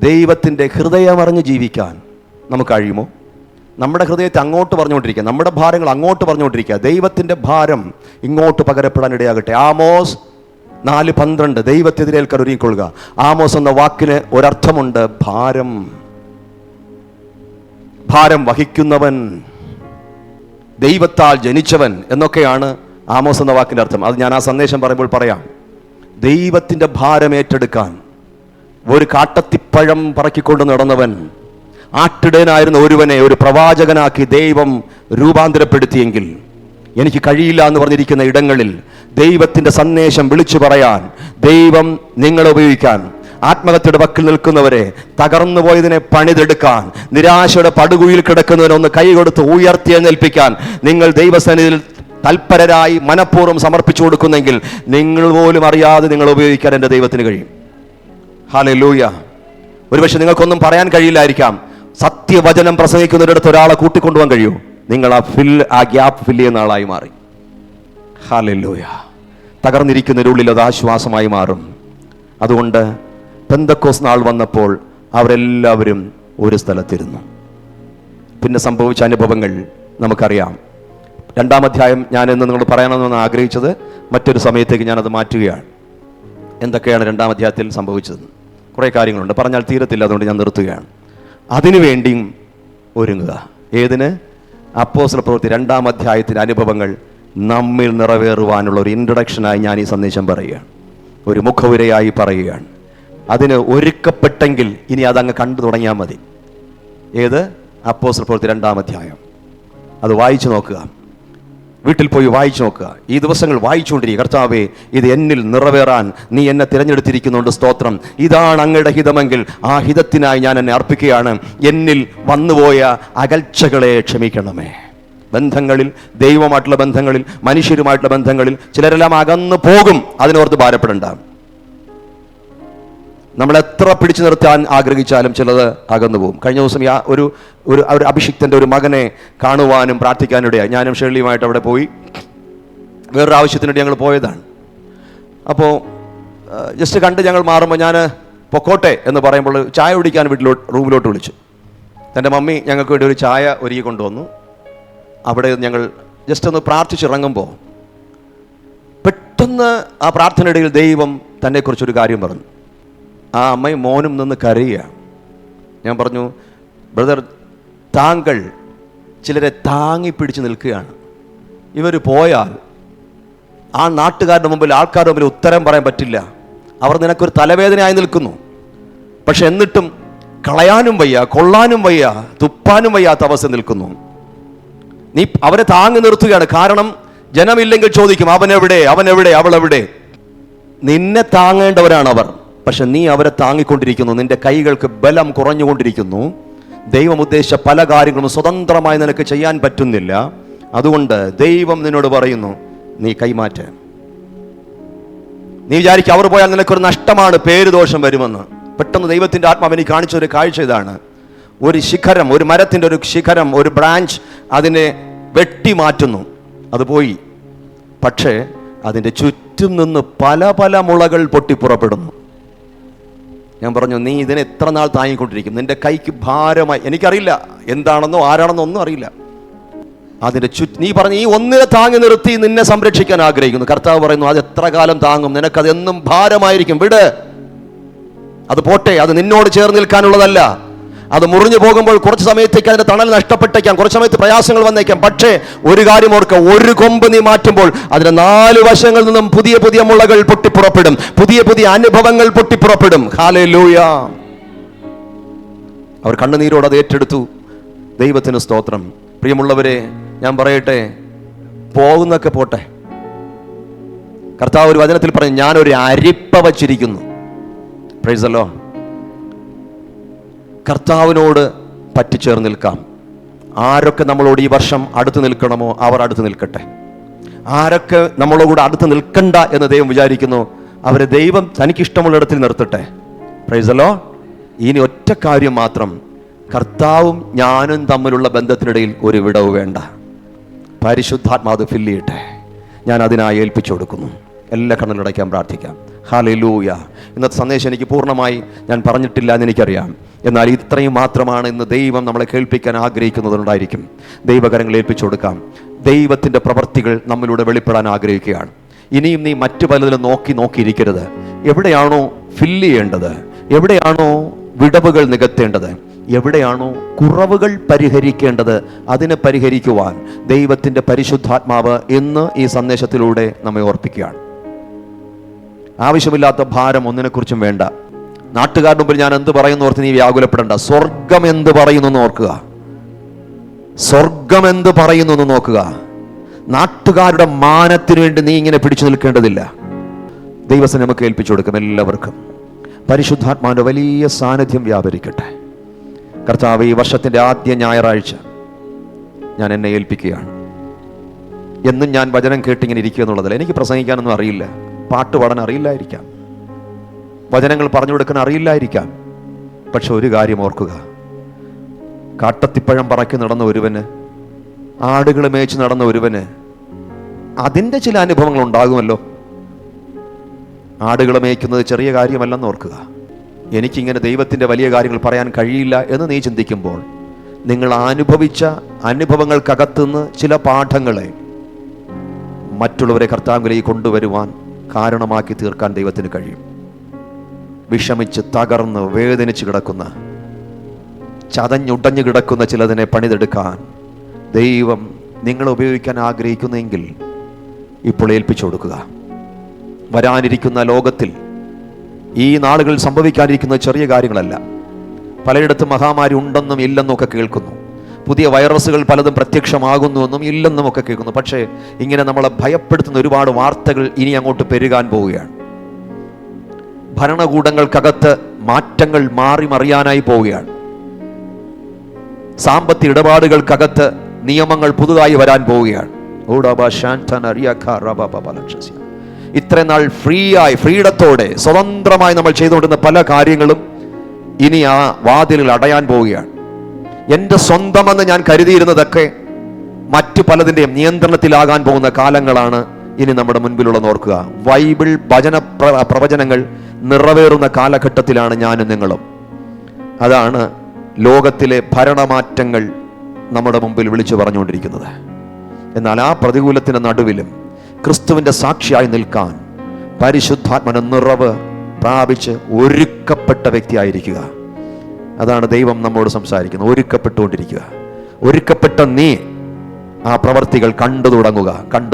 ദൈവത്തിൻ്റെ ഹൃദയമറിഞ്ഞ് ജീവിക്കാൻ നമുക്ക് കഴിയുമോ? നമ്മുടെ ഹൃദയത്തെ അങ്ങോട്ട് പറഞ്ഞുകൊണ്ടിരിക്കുക, നമ്മുടെ ഭാരങ്ങൾ അങ്ങോട്ട് പറഞ്ഞുകൊണ്ടിരിക്കുക. ദൈവത്തിൻ്റെ ഭാരം ഇങ്ങോട്ട് പകരപ്പെടാൻ ഇടയാകട്ടെ. ആമോസ് 4:12 ദൈവത്തെതിരേൽക്കാൻ ഒരുങ്ങിക്കൊള്ളുക. ആമോസ് എന്ന വാക്കിന് ഒരർത്ഥമുണ്ട്, ഭാരം വഹിക്കുന്നവൻ, ദൈവത്താൽ ജനിച്ചവൻ എന്നൊക്കെയാണ് ആമോസ് എന്ന വാക്കിൻ്റെ അർത്ഥം. അത് ഞാൻ ആ സന്ദേശം പറയുമ്പോൾ പറയാം. ദൈവത്തിൻ്റെ ഭാരം ഏറ്റെടുക്കാൻ ഒരു കാട്ടത്തിപ്പഴം പറക്കിക്കൊണ്ട് നടന്നവൻ, ആട്ടിടയനായിരുന്ന ഒരുവനെ ഒരു പ്രവാചകനാക്കി ദൈവം രൂപാന്തരപ്പെടുത്തിയെങ്കിൽ എനിക്ക് കഴിയില്ല എന്ന് പറഞ്ഞിരിക്കുന്ന ഇടങ്ങളിൽ ദൈവത്തിൻ്റെ സന്ദേശം വിളിച്ചു പറയാൻ ദൈവം നിങ്ങളെ ഉപയോഗിക്കാൻ, ആത്മഹത്യയുടെ വക്കിൽ നിൽക്കുന്നവരെ, തകർന്നു പോയതിനെ പണിതെടുക്കാൻ, നിരാശയുടെ പടുകുയിൽ കിടക്കുന്നവരെ ഒന്ന് കൈ കൊടുത്ത് ഉയർത്തിയെന്നേൽപ്പിക്കാൻ നിങ്ങൾ ദൈവസന്നിധിയിൽ തൽപരരായി മനഃപൂർവ്വം സമർപ്പിച്ചു കൊടുക്കുന്നെങ്കിൽ നിങ്ങൾ പോലും അറിയാതെ നിങ്ങൾ ഉപയോഗിക്കാൻ എൻ്റെ ദൈവത്തിന് കഴിയും. ഹല്ലേലൂയ. ഒരുപക്ഷെ നിങ്ങൾക്കൊന്നും പറയാൻ കഴിയില്ലായിരിക്കാം. സത്യവചനം പ്രസംഗിക്കുന്നവരിടത്ത് ഒരാളെ കൂട്ടിക്കൊണ്ടുപോകാൻ കഴിയൂ. നിങ്ങൾ ആ ഗ്യാപ്പ് ഫില്ല് ചെയ്യുന്ന ആളായി മാറി. ഹല്ലേലൂയ. തകർന്നിരിക്കുന്നതിനുള്ളിൽ അത് ആശ്വാസമായി മാറും. അതുകൊണ്ട് പെന്തക്കോസ് നാൾ വന്നപ്പോൾ അവരെല്ലാവരും ഒരു സ്ഥലത്തിരുന്നു. പിന്നെ സംഭവിച്ച അനുഭവങ്ങൾ നമുക്കറിയാം. 2-ാം അധ്യായം ഞാൻ ഇന്ന് നിങ്ങൾ പറയണമെന്ന് ആഗ്രഹിച്ചത് മറ്റൊരു സമയത്തേക്ക് ഞാനത് മാറ്റുകയാണ്. എന്തൊക്കെയാണ് 2-ാം അധ്യായത്തിൽ സംഭവിച്ചത്? കുറേ കാര്യങ്ങളുണ്ട്, പറഞ്ഞാൽ തീരത്തില്ല, അതുകൊണ്ട് ഞാൻ നിർത്തുകയാണ്. അതിനുവേണ്ടിയും ഒരുങ്ങുക. ഏതിന്? അപ്പോസ്തല പ്രവൃത്തി 2-ാം അധ്യായത്തിൻ്റെ അനുഭവങ്ങൾ നമ്മിൽ നിറവേറുവാനുള്ള ഒരു ഇൻട്രൊഡക്ഷനായി ഞാൻ ഈ സന്ദേശം പറയുകയാണ്, ഒരു മുഖവുരയായി പറയുകയാണ്. അതിന് ഒരുക്കപ്പെട്ടെങ്കിൽ ഇനി അതങ്ങ് കണ്ടു തുടങ്ങിയാൽ മതി. ഏത്? അപ്പോസ്തല പ്രവൃത്തി 2-ാം അധ്യായം. അത് വായിച്ചു നോക്കുക, വീട്ടിൽ പോയി വായിച്ചു നോക്കുക. ഈ ദിവസങ്ങൾ വായിച്ചുകൊണ്ടിരിക്കുക. കർത്താവേ, ഇത് എന്നിൽ നിറവേറാൻ നീ എന്നെ തിരഞ്ഞെടുത്തിരിക്കുന്നുണ്ട്, സ്തോത്രം. ഇതാണ് അങ്ങയുടെ ഹിതമെങ്കിൽ ആ ഹിതത്തിനായി ഞാൻ എന്നെ അർപ്പിക്കുകയാണ്. എന്നിൽ വന്നുപോയ അകൽച്ചകളെ ക്ഷമിക്കണമേ. ബന്ധങ്ങളിൽ, ദൈവമായിട്ടുള്ള ബന്ധങ്ങളിൽ, മനുഷ്യരുമായിട്ടുള്ള ബന്ധങ്ങളിൽ ചിലരെല്ലാം അകന്നു പോകും. അതിനോർത്ത് ഭാരപ്പെടേണ്ട. നമ്മൾ എത്ര പിടിച്ചു നിർത്താൻ ആഗ്രഹിച്ചാലും ചിലത് അകന്നു പോകും. കഴിഞ്ഞ ദിവസം ഒരു അഭിഷിക്തൻ്റെ ഒരു മകനെ കാണുവാനും പ്രാർത്ഥിക്കാനിടയായി. ഞാനും ഷെർലിയുമായിട്ട് അവിടെ പോയി. വേറൊരു ആവശ്യത്തിനിടെ ഞങ്ങൾ പോയതാണ്. അപ്പോൾ ജസ്റ്റ് കണ്ട് ഞങ്ങൾ മാറുമ്പോൾ ഞാൻ പൊക്കോട്ടെ എന്ന് പറയുമ്പോൾ ചായ കുടിക്കാൻ റൂമിലോട്ട് വിളിച്ചു. തൻ്റെ മമ്മി ഞങ്ങൾക്ക് വേണ്ടി ഒരു ചായ ഒരുക്കി കൊണ്ടുവന്നു. അവിടെ ഞങ്ങൾ ജസ്റ്റ് ഒന്ന് പ്രാർത്ഥിച്ചിറങ്ങുമ്പോൾ പെട്ടെന്ന് ആ പ്രാർത്ഥനയിടയിൽ ദൈവം തന്നെക്കുറിച്ചൊരു കാര്യം പറഞ്ഞു. ആ അമ്മയും മോനും നിന്ന് കരയുകയാണ്. ഞാൻ പറഞ്ഞു, ബ്രദർ, താങ്കൾ ചിലരെ താങ്ങി പിടിച്ച് നിൽക്കുകയാണ്. ഇവർ പോയാൽ ആ നാട്ടുകാരുടെ മുമ്പിൽ, ആൾക്കാരുടെ മുമ്പിൽ ഉത്തരം പറയാൻ പറ്റില്ല. അവർ നിനക്കൊരു തലവേദനയായി നിൽക്കുന്നു. പക്ഷെ എന്നിട്ടും കളയാനും വയ്യ, കൊള്ളാനും വയ്യ, തുപ്പാനും വയ്യാത്ത അവസ്ഥ നിൽക്കുന്നു. നീ അവരെ താങ്ങി നിർത്തുകയാണ്. കാരണം ജനമില്ലെങ്കിൽ ചോദിക്കും, അവനെവിടെ, അവനെവിടെ, അവളെവിടെ? നിന്നെ താങ്ങേണ്ടവരാണ് അവർ. പക്ഷെ നീ അവരെ താങ്ങിക്കൊണ്ടിരിക്കുന്നു. നിന്റെ കൈകൾക്ക് ബലം കുറഞ്ഞുകൊണ്ടിരിക്കുന്നു. ദൈവം ഉദ്ദേശിച്ച പല കാര്യങ്ങളും സ്വതന്ത്രമായി നിനക്ക് ചെയ്യാൻ പറ്റുന്നില്ല. അതുകൊണ്ട് ദൈവം നിന്നോട് പറയുന്നു, നീ കൈമാറ്റ. നീ വിചാരിക്കും അവർ പോയാൽ നിനക്കൊരു നഷ്ടമാണ്, പേര് ദോഷം വരുമെന്ന്. പെട്ടെന്ന് ദൈവത്തിൻ്റെ ആത്മാവ് എനിക്ക് കാണിച്ച ഒരു കാഴ്ച ഇതാണ്. ഒരു ശിഖരം, ഒരു മരത്തിൻ്റെ ഒരു ശിഖരം, ഒരു ബ്രാഞ്ച്, അതിനെ വെട്ടി മാറ്റുന്നു. അത് പോയി. പക്ഷേ അതിൻ്റെ ചുറ്റും നിന്ന് പല പല മുളകൾ പൊട്ടിപ്പുറപ്പെടുന്നു. ഞാൻ പറഞ്ഞു, നീ ഇതിനെ എത്ര നാൾ താങ്ങിക്കൊണ്ടിരിക്കും? നിന്റെ കൈക്ക് ഭാരമായി. എനിക്കറിയില്ല എന്താണെന്നോ ആരാണെന്നോ ഒന്നും അറിയില്ല. അതിൻ്റെ നീ പറഞ്ഞു, ഈ ഒന്നിനെ താങ്ങി നിർത്തി നിന്നെ സംരക്ഷിക്കാൻ ആഗ്രഹിക്കുന്നു. കർത്താവ് പറയുന്നു, അത് എത്ര കാലം താങ്ങും? നിനക്കതെന്നും ഭാരമായിരിക്കും. വിട്, അത് പോട്ടെ. അത് നിന്നോട് ചേർന്ന് നിൽക്കാനുള്ളതല്ല. അത് മുറിഞ്ഞു പോകുമ്പോൾ കുറച്ച് സമയത്തേക്ക് അതിന്റെ തണൽ നഷ്ടപ്പെട്ടേക്കാം, കുറച്ച് സമയത്ത് പ്രയാസങ്ങൾ വന്നേക്കാം. പക്ഷേ ഒരു കാര്യം ഓർക്കുക, ഒരു കൊമ്പ് നീ മാറ്റുമ്പോൾ അതിന്റെ 4 വശങ്ങളിൽ നിന്നും പുതിയ പുതിയ മുളകൾ പൊട്ടിപ്പുറപ്പെടും, പുതിയ പുതിയ അനുഭവങ്ങൾ പൊട്ടിപ്പുറപ്പെടും. ഹല്ലേലൂയ. അവർ കണ്ണുനീരോട് അത് ഏറ്റെടുത്തു. ദൈവത്തിന് സ്തോത്രം. പ്രിയമുള്ളവരെ, ഞാൻ പറയട്ടെ, പോകുന്നൊക്കെ പോട്ടെ. കർത്താവ് ഒരു വചനത്തിൽ പറഞ്ഞു, ഞാനൊരു അരിപ്പ വച്ചിരിക്കുന്നു. Price the Lord. കർത്താവിനോട് പറ്റിച്ചേർന്ന് നിൽക്കാം. ആരൊക്കെ നമ്മളോട് ഈ വർഷം അടുത്ത് നിൽക്കണമോ അവർ അടുത്ത് നിൽക്കട്ടെ. ആരൊക്കെ നമ്മളോട് അടുത്ത് നിൽക്കണ്ട എന്ന് ദൈവം വിചാരിക്കുന്നു, അവരെ ദൈവം തനിക്കിഷ്ടമുള്ളിടത്തിൽ നിർത്തട്ടെ. Price the Lord. ഇനി ഒറ്റ കാര്യം മാത്രം, കർത്താവും ഞാനും തമ്മിലുള്ള ബന്ധത്തിനിടയിൽ ഒരു വിടവ് വേണ്ട. പരിശുദ്ധാത്മാവ് ഫില്ല് ചെയ്യട്ടെ. ഞാൻ അതിനായി ഏൽപ്പിച്ചു കൊടുക്കുന്നു. എല്ലാ കണ്ണുകളടയ്ക്കാൻ പ്രാർത്ഥിക്കാം. ഹല്ലേലൂയ. ഇന്നത്തെ സന്ദേശം എനിക്ക് പൂർണ്ണമായി ഞാൻ പറഞ്ഞിട്ടില്ല എന്ന് എനിക്കറിയാം. എന്നാൽ ഇത്രയും മാത്രമാണ് ഇന്ന് ദൈവം നമ്മളെ കേൾപ്പിക്കാൻ ആഗ്രഹിക്കുന്നതുകൊണ്ടായിരിക്കും. ദൈവകരങ്ങൾ ഏൽപ്പിച്ചു കൊടുക്കാം. ദൈവത്തിൻ്റെ പ്രവൃത്തികൾ നമ്മിലൂടെ വെളിപ്പെടാൻ ആഗ്രഹിക്കുകയാണ്. ഇനിയും നീ മറ്റു പലതിലും നോക്കിയിരിക്കരുത്. എവിടെയാണോ ഫില്ല് ചെയ്യേണ്ടത്, എവിടെയാണോ വിടവുകൾ നികത്തേണ്ടത്, എവിടെയാണോ കുറവുകൾ പരിഹരിക്കേണ്ടത്, അതിനെ പരിഹരിക്കുവാൻ ദൈവത്തിൻ്റെ പരിശുദ്ധാത്മാവ് ഇന്ന് ഈ സന്ദേശത്തിലൂടെ നമ്മെ ഓർപ്പിക്കുകയാണ്. ആവശ്യമില്ലാത്ത ഭാരം ഒന്നിനെക്കുറിച്ചും വേണ്ട. നാട്ടുകാരുടെ മുമ്പിൽ ഞാൻ എന്ത് പറയുന്നു ഓർത്ത് നീ വ്യാകുലപ്പെടേണ്ട. സ്വർഗം എന്ത് പറയുന്നു എന്ന് ഓർക്കുക. സ്വർഗം എന്ത് പറയുന്നു എന്ന് നോക്കുക. നാട്ടുകാരുടെ മാനത്തിനു വേണ്ടി നീ ഇങ്ങനെ പിടിച്ചു നിൽക്കേണ്ടതില്ല. ദൈവത്തെ നമുക്ക് ഏൽപ്പിച്ചു കൊടുക്കും. എല്ലാവർക്കും പരിശുദ്ധാത്മാവിന്റെ വലിയ സാന്നിധ്യം വ്യാപരിക്കട്ടെ. കർത്താവ്, ഈ വർഷത്തിന്റെ ആദ്യ ഞായറാഴ്ച ഞാൻ എന്നെ ഏൽപ്പിക്കുകയാണ്. എന്നും ഞാൻ വചനം കേട്ടിങ്ങനെ ഇരിക്കുക എന്നുള്ളതല്ല. എനിക്ക് പ്രസംഗിക്കാനൊന്നും അറിയില്ല, പാട്ട് പാടാൻ അറിയില്ലായിരിക്കാം, വചനങ്ങൾ പറഞ്ഞു കൊടുക്കാൻ അറിയില്ലായിരിക്കാം. പക്ഷെ ഒരു കാര്യം ഓർക്കുക, കാട്ടത്തിപ്പഴം പറക്കി നടന്ന ഒരുവന്, ആടുകൾ മേച്ച് നടന്ന ഒരുവന് അതിൻ്റെ ചില അനുഭവങ്ങൾ ഉണ്ടാകുമല്ലോ. ആടുകൾ മേയ്ക്കുന്നത് ചെറിയ കാര്യമല്ലെന്ന് ഓർക്കുക. എനിക്കിങ്ങനെ ദൈവത്തിൻ്റെ വലിയ കാര്യങ്ങൾ പറയാൻ കഴിയില്ല എന്ന് നീ ചിന്തിക്കുമ്പോൾ, നിങ്ങൾ അനുഭവിച്ച അനുഭവങ്ങൾക്കകത്തുനിന്ന് ചില പാഠങ്ങളെ മറ്റുള്ളവരെ കർത്താവിലേക്ക് കൊണ്ടുവരുവാൻ കാരണമാക്കി തീർക്കാൻ ദൈവത്തിന് കഴിയും. വിഷമിച്ച് തകർന്ന് വേദനിച്ച് കിടക്കുന്ന, ചതഞ്ഞുടഞ്ഞു കിടക്കുന്ന ചിലതിനെ പണിതെടുക്കാൻ ദൈവം നിങ്ങളെ ഉപയോഗിക്കാൻ ആഗ്രഹിക്കുന്നെങ്കിൽ ഇപ്പോൾ ഏൽപ്പിച്ചു കൊടുക്കുക. വരാനിരിക്കുന്ന ലോകത്തിൽ ഈ നാളുകളിൽ സംഭവിക്കാനിരിക്കുന്ന ചെറിയ കാര്യങ്ങളല്ല. പലയിടത്തും മഹാമാരി ഉണ്ടെന്നും ഇല്ലെന്നും ഒക്കെ കേൾക്കുന്നു. പുതിയ വൈറസുകൾ പലതും പ്രത്യക്ഷമാകുന്നുവെന്നും ഇല്ലെന്നും ഒക്കെ കേൾക്കുന്നു. പക്ഷേ ഇങ്ങനെ നമ്മളെ ഭയപ്പെടുത്തുന്ന ഒരുപാട് വാർത്തകൾ ഇനി അങ്ങോട്ട് പെരുകാൻ പോവുകയാണ്. ഭരണകൂടങ്ങൾക്കകത്ത് മാറ്റങ്ങൾ മാറി മറിയാനായി പോവുകയാണ്. സാമ്പത്തിക ഇടപാടുകൾക്കകത്ത് നിയമങ്ങൾ പുതുതായി വരാൻ പോവുകയാണ്. ഇത്രയും നാൾ ഫ്രീഡത്തോടെ സ്വതന്ത്രമായി നമ്മൾ ചെയ്തുകൊണ്ടിരുന്ന പല കാര്യങ്ങളും ഇനി ആ വാതിലുകൾ അടയാൻ പോവുകയാണ്. എൻ്റെ സ്വന്തമെന്ന് ഞാൻ കരുതിയിരുന്നതൊക്കെ മറ്റു പലതിൻ്റെയും നിയന്ത്രണത്തിലാകാൻ പോകുന്ന കാലങ്ങളാണ് ഇനി നമ്മുടെ മുൻപിലുള്ളതെന്ന് ഓർക്കുക. ബൈബിൾ പ്രവചനങ്ങൾ നിറവേറുന്ന കാലഘട്ടത്തിലാണ് ഞാനും നിങ്ങളും. അതാണ് ലോകത്തിലെ ഭരണമാറ്റങ്ങൾ നമ്മുടെ മുമ്പിൽ വിളിച്ചു പറഞ്ഞുകൊണ്ടിരിക്കുന്നത്. എന്നാൽ ആ പ്രതികൂലത്തിൻ്റെ നടുവിലും ക്രിസ്തുവിൻ്റെ സാക്ഷിയായി നിൽക്കാൻ പരിശുദ്ധാത്മന നിറവ് പ്രാപിച്ച് ഒരുക്കപ്പെട്ട വ്യക്തിയായിരിക്കുക. അതാണ് ദൈവം നമ്മോട് സംസാരിക്കുന്നത്. ഒരുക്കപ്പെട്ടുകൊണ്ടിരിക്കുക. ഒരുക്കപ്പെട്ട നീ ആ പ്രവർത്തികൾ കണ്ടു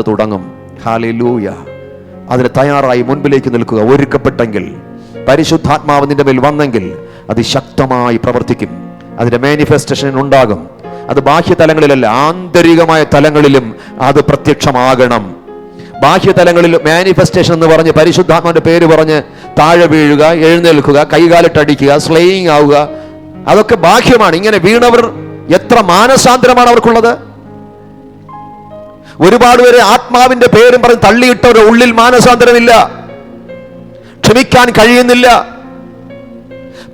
തുടങ്ങും. ഹല്ലേലൂയ. അതിന് തയ്യാറായി മുൻപിലേക്ക് നിൽക്കുക. ഒരുക്കപ്പെട്ടെങ്കിൽ, പരിശുദ്ധാത്മാവ് നിന്റെ മേൽ വന്നെങ്കിൽ അതിശക്തമായി പ്രവർത്തിക്കും. അതിന്റെ മാനിഫെസ്റ്റേഷൻ ഉണ്ടാകും. അത് ബാഹ്യതലങ്ങളിലല്ല, ആന്തരികമായ തലങ്ങളിലും അത് പ്രത്യക്ഷമാകണം. ബാഹ്യതലങ്ങളിൽ മാനിഫെസ്റ്റേഷൻ എന്ന് പറഞ്ഞ് പരിശുദ്ധാത്മാവിന്റെ പേര് പറഞ്ഞ് താഴെ വീഴുക, എഴുന്നേൽക്കുക, കൈകാലിട്ടടിക്കുക, സ്ലേയിങ് ആവുക, അതൊക്കെ ബാഹ്യമാണ്. ഇങ്ങനെ വീണവർ എത്ര മാനസാന്തരമാണ് അവർക്കുള്ളത്. ഒരുപാട് പേര് ആത്മാവിന്റെ പേരും പറഞ്ഞ് തള്ളിയിട്ടവരുടെ ഉള്ളിൽ മാനസാന്തരമില്ല, ക്ഷമിക്കാൻ കഴിയുന്നില്ല.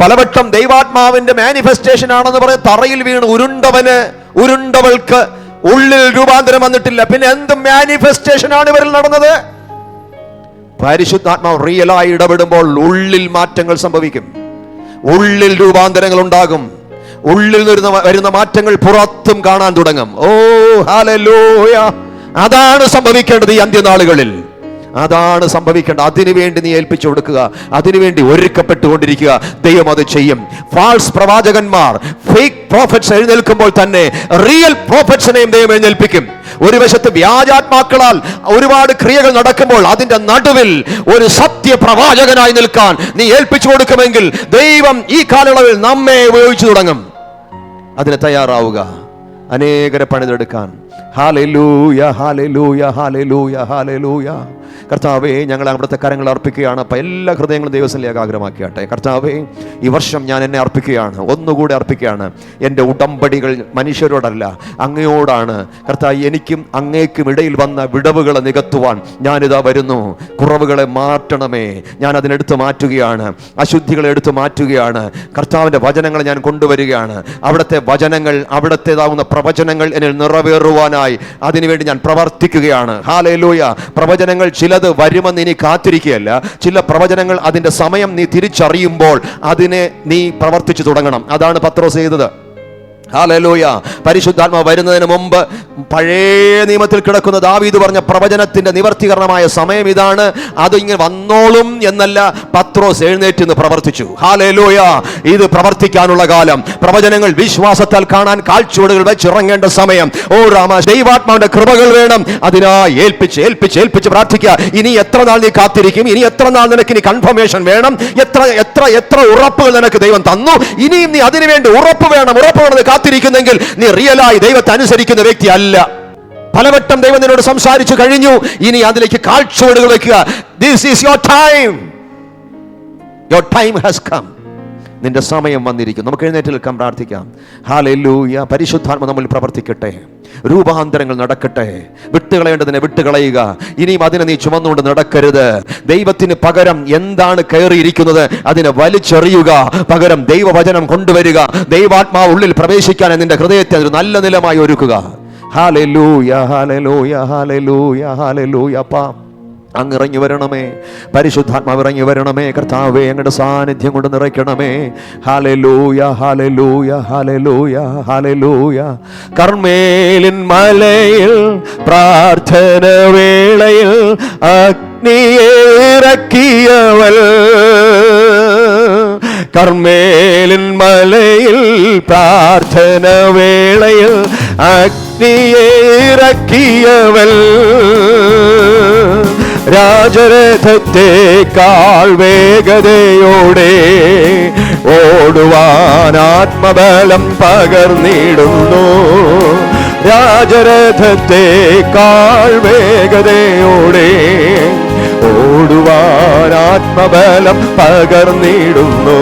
പലവട്ടം ദൈവാത്മാവിന്റെ മാനിഫെസ്റ്റേഷൻ ആണെന്ന് പറഞ്ഞ് തറയിൽ വീണ് ഉരുണ്ടവൾക്ക് ഉള്ളിൽ രൂപാന്തരം വന്നിട്ടില്ല. പിന്നെ എന്ത് മാനിഫെസ്റ്റേഷൻ ആണ് ഇവരിൽ നടന്നത്? പരിശുദ്ധാത്മാവ് റിയലായി ഇടപെടുമ്പോൾ ഉള്ളിൽ മാറ്റങ്ങൾ സംഭവിക്കും. ഉള്ളിൽ രൂപാന്തരങ്ങൾ ഉണ്ടാകും. ഉള്ളിൽ വരുന്ന മാറ്റങ്ങൾ പുറത്തും കാണാൻ തുടങ്ങും. ഓ ഹല്ലേലൂയ. അതാണ് സംഭവിക്കേണ്ടത് ഈ അന്ത്യനാളുകളിൽ. അതാണ് സംഭവിക്കേണ്ടത്. അതിനുവേണ്ടി നീ ഏൽപ്പിച്ചു കൊടുക്കുക. അതിനുവേണ്ടി ഒരുക്കപ്പെട്ടുകൊണ്ടിരിക്കുക. ദൈവം അത് ചെയ്യും. ഫാൾസ് പ്രവാചകന്മാർ, ഫേക്ക് പ്രോഫറ്റ്സ് എഴുന്നേൽക്കുമ്പോൾ തന്നെ റിയൽ പ്രോഫറ്റ്സിനെയും ദൈവം എഴുന്നേൽപ്പിക്കും. ഒരു വശത്ത് വ്യാജാത്മാക്കളാൽ ഒരുപാട് ക്രിയകൾ നടക്കുമ്പോൾ അതിന്റെ നടുവിൽ ഒരു സത്യ പ്രവാചകനായി നിൽക്കാൻ നീ ഏൽപ്പിച്ചു കൊടുക്കുമെങ്കിൽ ദൈവം ഈ കാലയളവിൽ നമ്മെ ഉപയോഗിച്ചു തുടങ്ങും. അതിന് തയ്യാറാവുക. അനേകരെ പണിതെടുക്കാൻ. Hallelujah, hallelujah, hallelujah, hallelujah. കർത്താവേ, ഞങ്ങൾ അവിടുത്തെ കരങ്ങൾ അർപ്പിക്കുകയാണ്. അപ്പം എല്ലാ ഹൃദയങ്ങളും ദൈവത്തിലേക്ക് ആഗ്രഹമാക്കിയാട്ടെ. കർത്താവേ, ഈ വർഷം ഞാൻ എന്നെ അർപ്പിക്കുകയാണ്, ഒന്നുകൂടെ അർപ്പിക്കുകയാണ്. എൻ്റെ ഉടമ്പടികൾ മനുഷ്യരോടല്ല, അങ്ങയോടാണ്. കർത്താവ്, എനിക്കും അങ്ങേക്കും ഇടയിൽ വന്ന വിടവുകളെ നികത്തുവാൻ ഞാനിതാ വരുന്നു. കുറവുകളെ മാറ്റണമേ. ഞാൻ അതിനെടുത്ത് മാറ്റുകയാണ്. അശുദ്ധികളെ എടുത്ത് മാറ്റുകയാണ്. കർത്താവിൻ്റെ വചനങ്ങൾ ഞാൻ കൊണ്ടുവരികയാണ്. അവിടുത്തെ വചനങ്ങൾ, അവിടുത്തേതാവുന്ന പ്രവചനങ്ങൾ എന്നിൽ നിറവേറുവാനായി അതിനുവേണ്ടി ഞാൻ പ്രവർത്തിക്കുകയാണ്. ഹല്ലേലൂയ. പ്രവചനങ്ങൾ ചിലത് വരുമെന്ന് ഇനി കാത്തിരിക്കുകയല്ല. ചില പ്രവചനങ്ങൾ അതിന്റെ സമയം നീ തിരിച്ചറിയുമ്പോൾ അതിനെ നീ പ്രവർത്തിച്ചു തുടങ്ങണം. അതാണ് പത്രോസ് ചെയ്തത്. ഹല്ലേലൂയ. പരിശുദ്ധാത്മാവ് വരുന്നതിന് മുമ്പ് പഴയ നിയമത്തിൽ കിടക്കുന്ന ദാവീദ് പറഞ്ഞ പ്രവചനത്തിന്റെ നിവർത്തീകരണമായ സമയം ഇതാണ്. അത് ഇങ്ങനെ വന്നോളും എന്നല്ല, പത്രോസ് എഴുന്നേറ്റ് നിന്ന് പ്രവർത്തിച്ചു. ഹല്ലേലൂയ. ഇത് പ്രവർത്തിക്കാനുള്ള കാലം. പ്രവചനങ്ങൾ വിശ്വാസത്താൽ കാണാൻ കാഴ്ചവടുകൾ വെച്ചിറങ്ങേണ്ട സമയം. ഓ രാമ, ദൈവാത്മാവിന്റെ കൃപകൾ വേണം. അതിനായി ഏൽപ്പിച്ച് പ്രാർത്ഥിക്കുക. ഇനി എത്ര നാൾ നീ കാത്തിരിക്കും? ഇനി എത്ര നാൾ നിനക്ക് ഇനി കൺഫർമേഷൻ വേണം? എത്ര ഉറപ്പുകൾ നിനക്ക് ദൈവം തന്നു? ഇനിയും നീ അതിനുവേണ്ടി ഉറപ്പ് വേണം കാത്തിരിക്കുന്നെങ്കിൽ നീ റിയലായി ദൈവത്തെ അനുസരിക്കുന്ന വ്യക്തി അല്ല. പലവട്ടം ദൈവം നിന്നോട് സംസാരിച്ചു കഴിഞ്ഞു. ഇനി അതിലേക്ക് കാഴ്ചവടുകൾ വെക്കുക. This is your time. Your time has come. നിന്റെ സമയം വന്നിരിക്കും. നമുക്ക് എഴുന്നേറ്റ് നിൽക്കാം, പ്രാർത്ഥിക്കാം. ഹല്ലേലൂയ. പരിശുദ്ധാത്മ നമ്മിൽ പ്രവർത്തിക്കട്ടെ. രൂപാന്തരങ്ങൾ നടക്കട്ടെ. വിട്ടുകളയേണ്ടതിനെ വിട്ടുകളയുക. ഇനിയും അതിനെ നീ ചുമന്നുകൊണ്ട് നടക്കരുത്. ദൈവത്തിന് പകരം എന്താണ് കയറിയിരിക്കുന്നത് അതിനെ വലിച്ചെറിയുക. പകരം ദൈവവചനം കൊണ്ടുവരിക. ദൈവാത്മാവ് ഉള്ളിൽ പ്രവേശിക്കാൻ നിന്റെ ഹൃദയത്തെ ഒരു നല്ല നിലമായി ഒരുക്കുക. Hallelujah, hallelujah, hallelujah, hallelujah. അങ്ങ് ഇറങ്ങി വരണമേ, പരിശുദ്ധാത്മാവ് ഇറങ്ങി വരണമേ കർത്താവേ, അങ്ങയുടെ സാന്നിധ്യം കൊണ്ട് നിറയ്ക്കണമേ. Hallelujah hallelujah hallelujah hallelujah. കർമ്മേലിൻ മലയിൽ പ്രാർത്ഥന വേളയിൽ അഗ്നിയേറക്കിയവൾ, കർമ്മേലിൻ മലയിൽ പ്രാർത്ഥന വേളയിൽ അഗ്നിയേറക്കിയവൾ, രാജരഥത്തെക്കാൾ വേഗതയോടെ ഓടുവാൻ ആത്മബലം പകർന്നിടുന്നു, രാജരഥത്തെക്കാൾ വേഗതയോടെ ഓടുവാൻ ആത്മബലം പകർന്നിടുന്നു.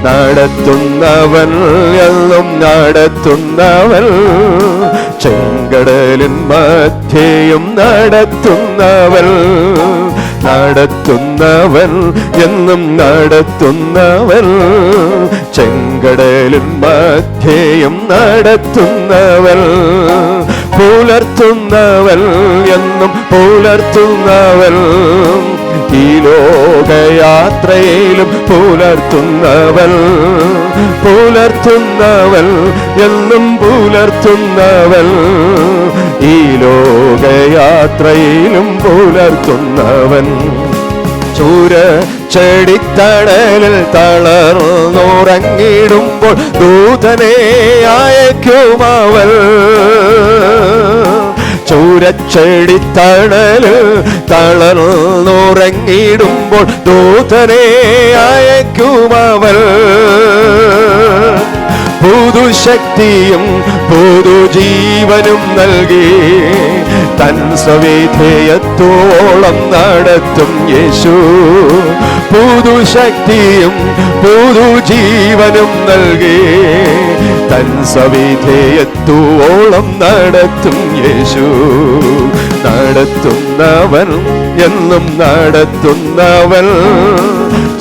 നടത്തുന്നവൻ എന്നും നടത്തുന്നവൻ, ചെങ്കടലിൻ മധ്യേയും നടത്തുന്നവൻ, നടത്തുന്നവൻ എന്നും നടത്തുന്നവൻ, ചെങ്കടലിൻ മധ്യേയും നടത്തുന്നവൻ, പുലർത്തുന്നവൻ എന്നും പുലർത്തുന്നവൻ, ഈ ലോകയാത്രയിലും പുലർത്തുന്നവൻ, പുലർത്തുന്നവൻ എന്നും പുലർത്തുന്നവൻ, ഈ ലോകയാത്രയിലും പുലർത്തുന്നവൻ. ചൂര ചെടിത്തണലിൽ തളർന്നുറങ്ങിടുമ്പോൾ ദൂതനെ അയക്കുമവൻ, ചൂരച്ചെടിത്തണലിൽ തളർന്നുറങ്ങിടുമ്പോൾ ദൂതനെ അയക്കുമവൻ, പുതുശക്തിയും പുതുജീവനും നൽകി തൻ സവിധേയത്തോളം നടത്തും യേശു, പുതുശക്തിയും പുതുജീവനും നൽകി തൻ സവിധേയത്തോളം നടത്തും യേശു. നടത്തുന്നവൻ എന്നും നടത്തുന്നവൻ,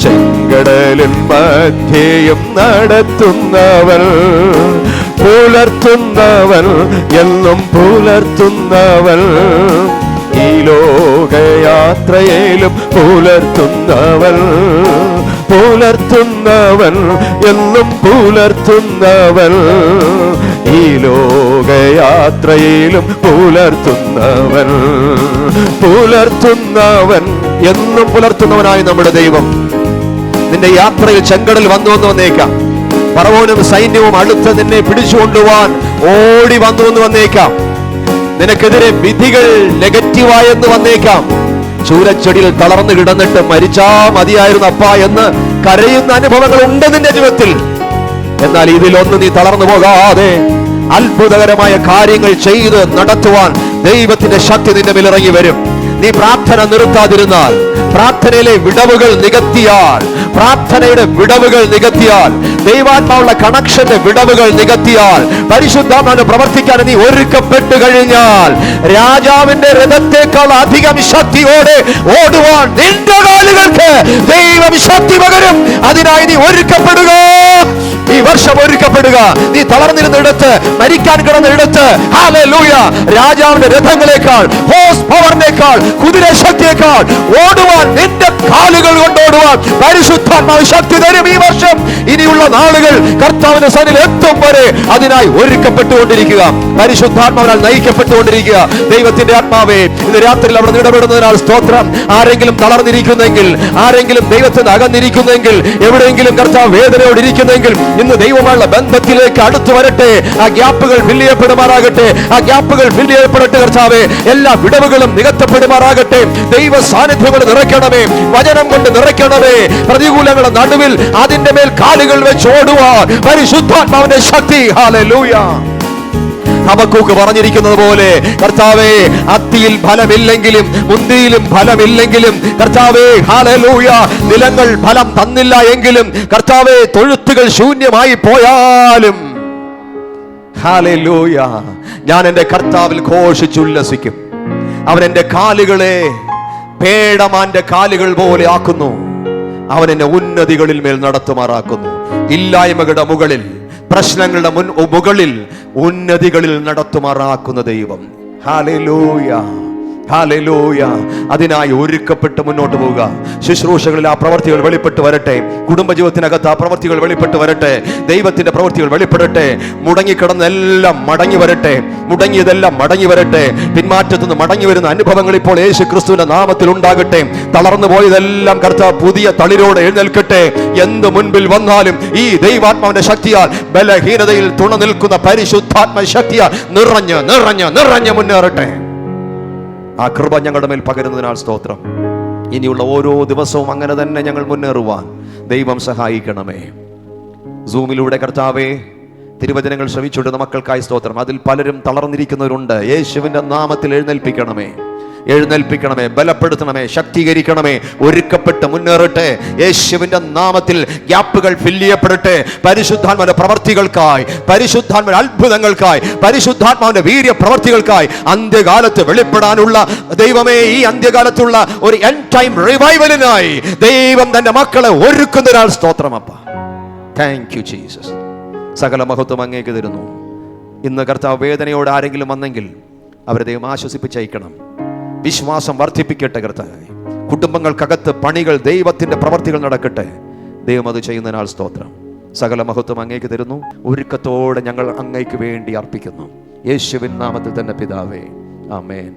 ചെങ്കടലിൻ മധ്യേയും നടത്തുന്നവൻ, പുലർത്തുന്നവൻ എന്നും പുലർത്തുന്നവൻ, ഈ ലോകയാത്രയിലും പുലർത്തുന്നവൻ, പുലർത്തുന്നവൻ എന്നും പുലർത്തുന്നവൻ, ഈ ലോകയാത്രയിലും പുലർത്തുന്നവൻ, പുലർത്തുന്നവൻ എന്നും പുലർത്തുന്നവനായ നമ്മുടെ ദൈവം നിന്റെ യാത്രയിൽ ചെങ്കടൽ വന്നു എന്ന് വന്നേക്കാം, ഫറവോനും സൈന്യവും അടുത്ത് നിന്നെ പിടിച്ചുകൊണ്ടുപോവാൻ ഓടി വന്നു എന്ന് വന്നേക്കാം, നിനക്കെതിരെ വിധികൾ നെഗറ്റീവായെന്ന് വന്നേക്കാം, ചൂരച്ചെടിയിൽ തളർന്നു കിടന്നിട്ട് മരിച്ചാ മതിയായിരുന്നു അപ്പ എന്ന് കരയുന്ന അനുഭവങ്ങൾ ഉണ്ട് നിന്റെ ജീവിതത്തിൽ. എന്നാൽ ഇതിലൊന്ന് നീ തളർന്നു പോകാതെ അത്ഭുതകരമായ കാര്യങ്ങൾ ചെയ്ത് നടത്തുവാൻ ദൈവത്തിന്റെ ശക്തി നിന്റെ മേൽ ഇറങ്ങി വരും. നീ പ്രാർത്ഥന നിർത്താതിരുന്നാൽ, പ്രാർത്ഥനയിലെ വിടവുകൾ നികത്തിയാൽ, പ്രാർത്ഥനയുടെ വിടവുകൾ നികത്തിയാൽ, ദൈവാത്മാവുള്ള കണക്ഷന്റെ വിടവുകൾ നികത്തിയാൽ, പരിശുദ്ധാത്മാവിനെ പ്രവർത്തിക്കാൻ നീ ഒരുക്കപ്പെട്ടു കഴിഞ്ഞാൽ, രാജാവിന്റെ രഥത്തെക്കാൾ അധികം ശക്തിയോടെ ഓടുവാൻ നിന്റെ കാലുകൾക്ക് ദൈവം ശക്തി പകരും. അതിനായി നീ ഒരുക്കപ്പെടുക, ഈ വർഷം ഒരുക്കപ്പെടുക. നീ തളർന്നിരുന്നിടത്ത്, മരിക്കാൻ കിടന്നിടത്ത്, ഹല്ലേലൂയ, രാജാവിന്റെ രഥങ്ങളെക്കാൾ, ഹോഴ്സ് പവറിനേക്കാൾ, കുതിരശക്തിയേക്കാൾ ഓടുവാൻ നിന്റെ കാലുകൾ കൊണ്ടോടുവാൻ പരിശുദ്ധാത്മാവ് ശക്തി തരും. ഈ വർഷം ഇനിയുള്ള നാളുകൾ കർത്താവിന്റെ സന്നിധിയിൽ എത്തും വരെ അതിനായി ഒരുക്കപ്പെട്ടുകൊണ്ടിരിക്കുക, പരിശുദ്ധാത്മാവിനാൽ നയിക്കപ്പെട്ടുകൊണ്ടിരിക്കുക. ദൈവത്തിന്റെ ആത്മാവേ, ഇന്ന് രാത്രിയിൽ അവിടെ ഇടപെടുന്നതിനാൽ സ്തോത്രം. ആരെങ്കിലും തളർന്നിരിക്കുന്നെങ്കിൽ, ആരെങ്കിലും ദൈവത്തിന് അകന്നിരിക്കുന്നെങ്കിൽ, എവിടെയെങ്കിലും കർത്താവ് വേദനയോടിരിക്കുന്നെങ്കിൽ, ഇന്ന് ദൈവമുള്ള ബന്ധത്തിലേക്ക് അടുത്തു വരട്ടെ. ആ ഗ്യാപ്പുകൾ ഫില്ല് ചെയ്യപ്പെടുമാറാകട്ടെ, ആ ഗ്യാപ്പുകൾ ഫില്ല് ചെയ്യപ്പെടട്ടെ കർത്താവേ. എല്ലാ വിടവുകളും നികത്തപ്പെടുമാറാകട്ടെ. ദൈവ സാന്നിധ്യം കൊണ്ട് നിറയ്ക്കണമേ, വചനം കൊണ്ട് നിറയ്ക്കണമേ. പ്രതികൂലങ്ങളുടെ നടുവിൽ അതിന്റെ മേൽ കാലുകൾ വെച്ച് ഓടുവാൻ പരിശുദ്ധാത്മാവിന്റെ ശക്തി. ഹല്ലേലൂയ. ഹബക്കൂക്ക് പറഞ്ഞിരിക്കുന്നത് പോലെ കർത്താവേ, അത്തിയിൽ ഫലമില്ലെങ്കിലും മുന്തിരിയിലും ഫലമില്ലെങ്കിലും കർത്താവേ, ഹല്ലേലൂയ, നിലങ്ങൾ ഫലം തന്നില്ല എങ്കിലും കർത്താവേ, തൊഴുത്തുകൾ ശൂന്യമായി പോയാലും ഹല്ലേലൂയ, ഞാൻ എൻ്റെ കർത്താവിൽ ഘോഷിച്ചുല്ലസിക്കും. അവൻ എൻ്റെ കാലുകളെ പേടമാന്റെ കാലുകൾ പോലെ ആക്കുന്നു. അവൻ എന്നെ ഉന്നതികളിൽ മേൽ നടത്തുമാറാക്കുന്നു. ഇല്ലായ്മകളുടെ മുകളിൽ, പ്രശ്നങ്ങളുടെ മുകളിൽ ഉന്നതികളിൽ നടത്തുമാറാക്കുന്ന ദൈവം. Hallelujah, hallelujah. അതിനായി ഒരുക്കപ്പെട്ട് മുന്നോട്ട് പോവുക. ശുശ്രൂഷകളിൽ ആ പ്രവർത്തികൾ വെളിപ്പെട്ട് വരട്ടെ. കുടുംബജീവിതത്തിനകത്ത് ആ പ്രവർത്തികൾ വെളിപ്പെട്ട് വരട്ടെ. ദൈവത്തിന്റെ പ്രവർത്തികൾ വെളിപ്പെടട്ടെ. മുടങ്ങിക്കിടന്നെല്ലാം മടങ്ങി വരട്ടെ. മുടങ്ങിയതെല്ലാം മടങ്ങി വരട്ടെ. പിന്മാറ്റത്തു നിന്ന് മടങ്ങി വരുന്ന അനുഭവങ്ങൾ ഇപ്പോൾ യേശു ക്രിസ്തുവിന്റെ നാമത്തിൽ ഉണ്ടാകട്ടെ. തളർന്നു പോയതെല്ലാം കർത്താവ് പുതിയ തളിരോടെ എഴുന്നേൽക്കട്ടെ. എന്ത് മുൻപിൽ വന്നാലും ഈ ദൈവാത്മാവിന്റെ ശക്തിയാൽ, ബലഹീനതയിൽ തുണ നിൽക്കുന്ന പരിശുദ്ധാത്മ ശക്തിയാൽ നിറഞ്ഞ് നിറഞ്ഞ് നിറഞ്ഞ് മുന്നേറട്ടെ. ആ കൃപ ഞങ്ങളുടെ മേൽ പകരുന്നതിനാൽ സ്തോത്രം. ഇനിയുള്ള ഓരോ ദിവസവും അങ്ങനെ തന്നെ ഞങ്ങൾ മുന്നേറുവാൻ ദൈവം സഹായിക്കണമേ. സൂമിലൂടെ കർത്താവേ തിരുവചനങ്ങൾ ശ്രവിച്ചുകൊണ്ടുന്ന മക്കൾക്കായി സ്തോത്രം. അതിൽ പലരും തളർന്നിരിക്കുന്നവരുണ്ട്. യേശുവിന്റെ നാമത്തിൽ എഴുന്നേൽപ്പിക്കണമേ, എഴുന്നേൽപ്പിക്കണമേ, ബലപ്പെടുത്തണമേ, ശക്തീകരിക്കണമേ. ഒരുക്കപ്പെട്ട് മുന്നേറട്ടെ. യേശുവിന്റെ നാമത്തിൽ ഗ്യാപ്പുകൾ ഫില്ല് ചെയ്യപ്പെടട്ടെ. പരിശുദ്ധാത്മാവിന്റെ പ്രവർത്തികൾക്കായി, പരിശുദ്ധാത്മാവിന്റെ അത്ഭുതങ്ങൾക്കായി, പരിശുദ്ധാത്മാവിന്റെ വീര്യ പ്രവർത്തികൾക്കായി അന്ത്യകാലത്ത് വെളിപ്പെടാനുള്ള ദൈവമേ, ഈ അന്ത്യകാലത്തുള്ള ഒരു എൻഡ് ടൈം റിവൈവലിനായി ദൈവം തന്റെ മക്കളെ ഒരുക്കുന്നതിനാൽ സ്തോത്രം അപ്പ. Thank you Jesus. സകല മഹത്വം അങ്ങേക്ക് തരുന്നു. ഇന്ന് കർത്താവ് വേദനയോട് ആരെങ്കിലും വന്നെങ്കിൽ അവരെ ദൈവം ആശ്വസിപ്പിച്ചയക്കണം. വിശ്വാസം വർദ്ധിപ്പിക്കട്ടെ കർത്താവേ. കുടുംബങ്ങൾക്കകത്ത് പണികൾ, ദൈവത്തിന്റെ പ്രവർത്തികൾ നടക്കട്ടെ. ദൈവം അത് ചെയ്യുന്നതിനാൽ സ്തോത്രം. സകല മഹത്വം അങ്ങേക്ക് തരുന്നു. ഒരുക്കത്തോടെ ഞങ്ങൾ അങ്ങേക്ക് വേണ്ടി അർപ്പിക്കുന്നു. യേശുവിൻ നാമത്തിൽ തന്നെ പിതാവേ, ആമേൻ.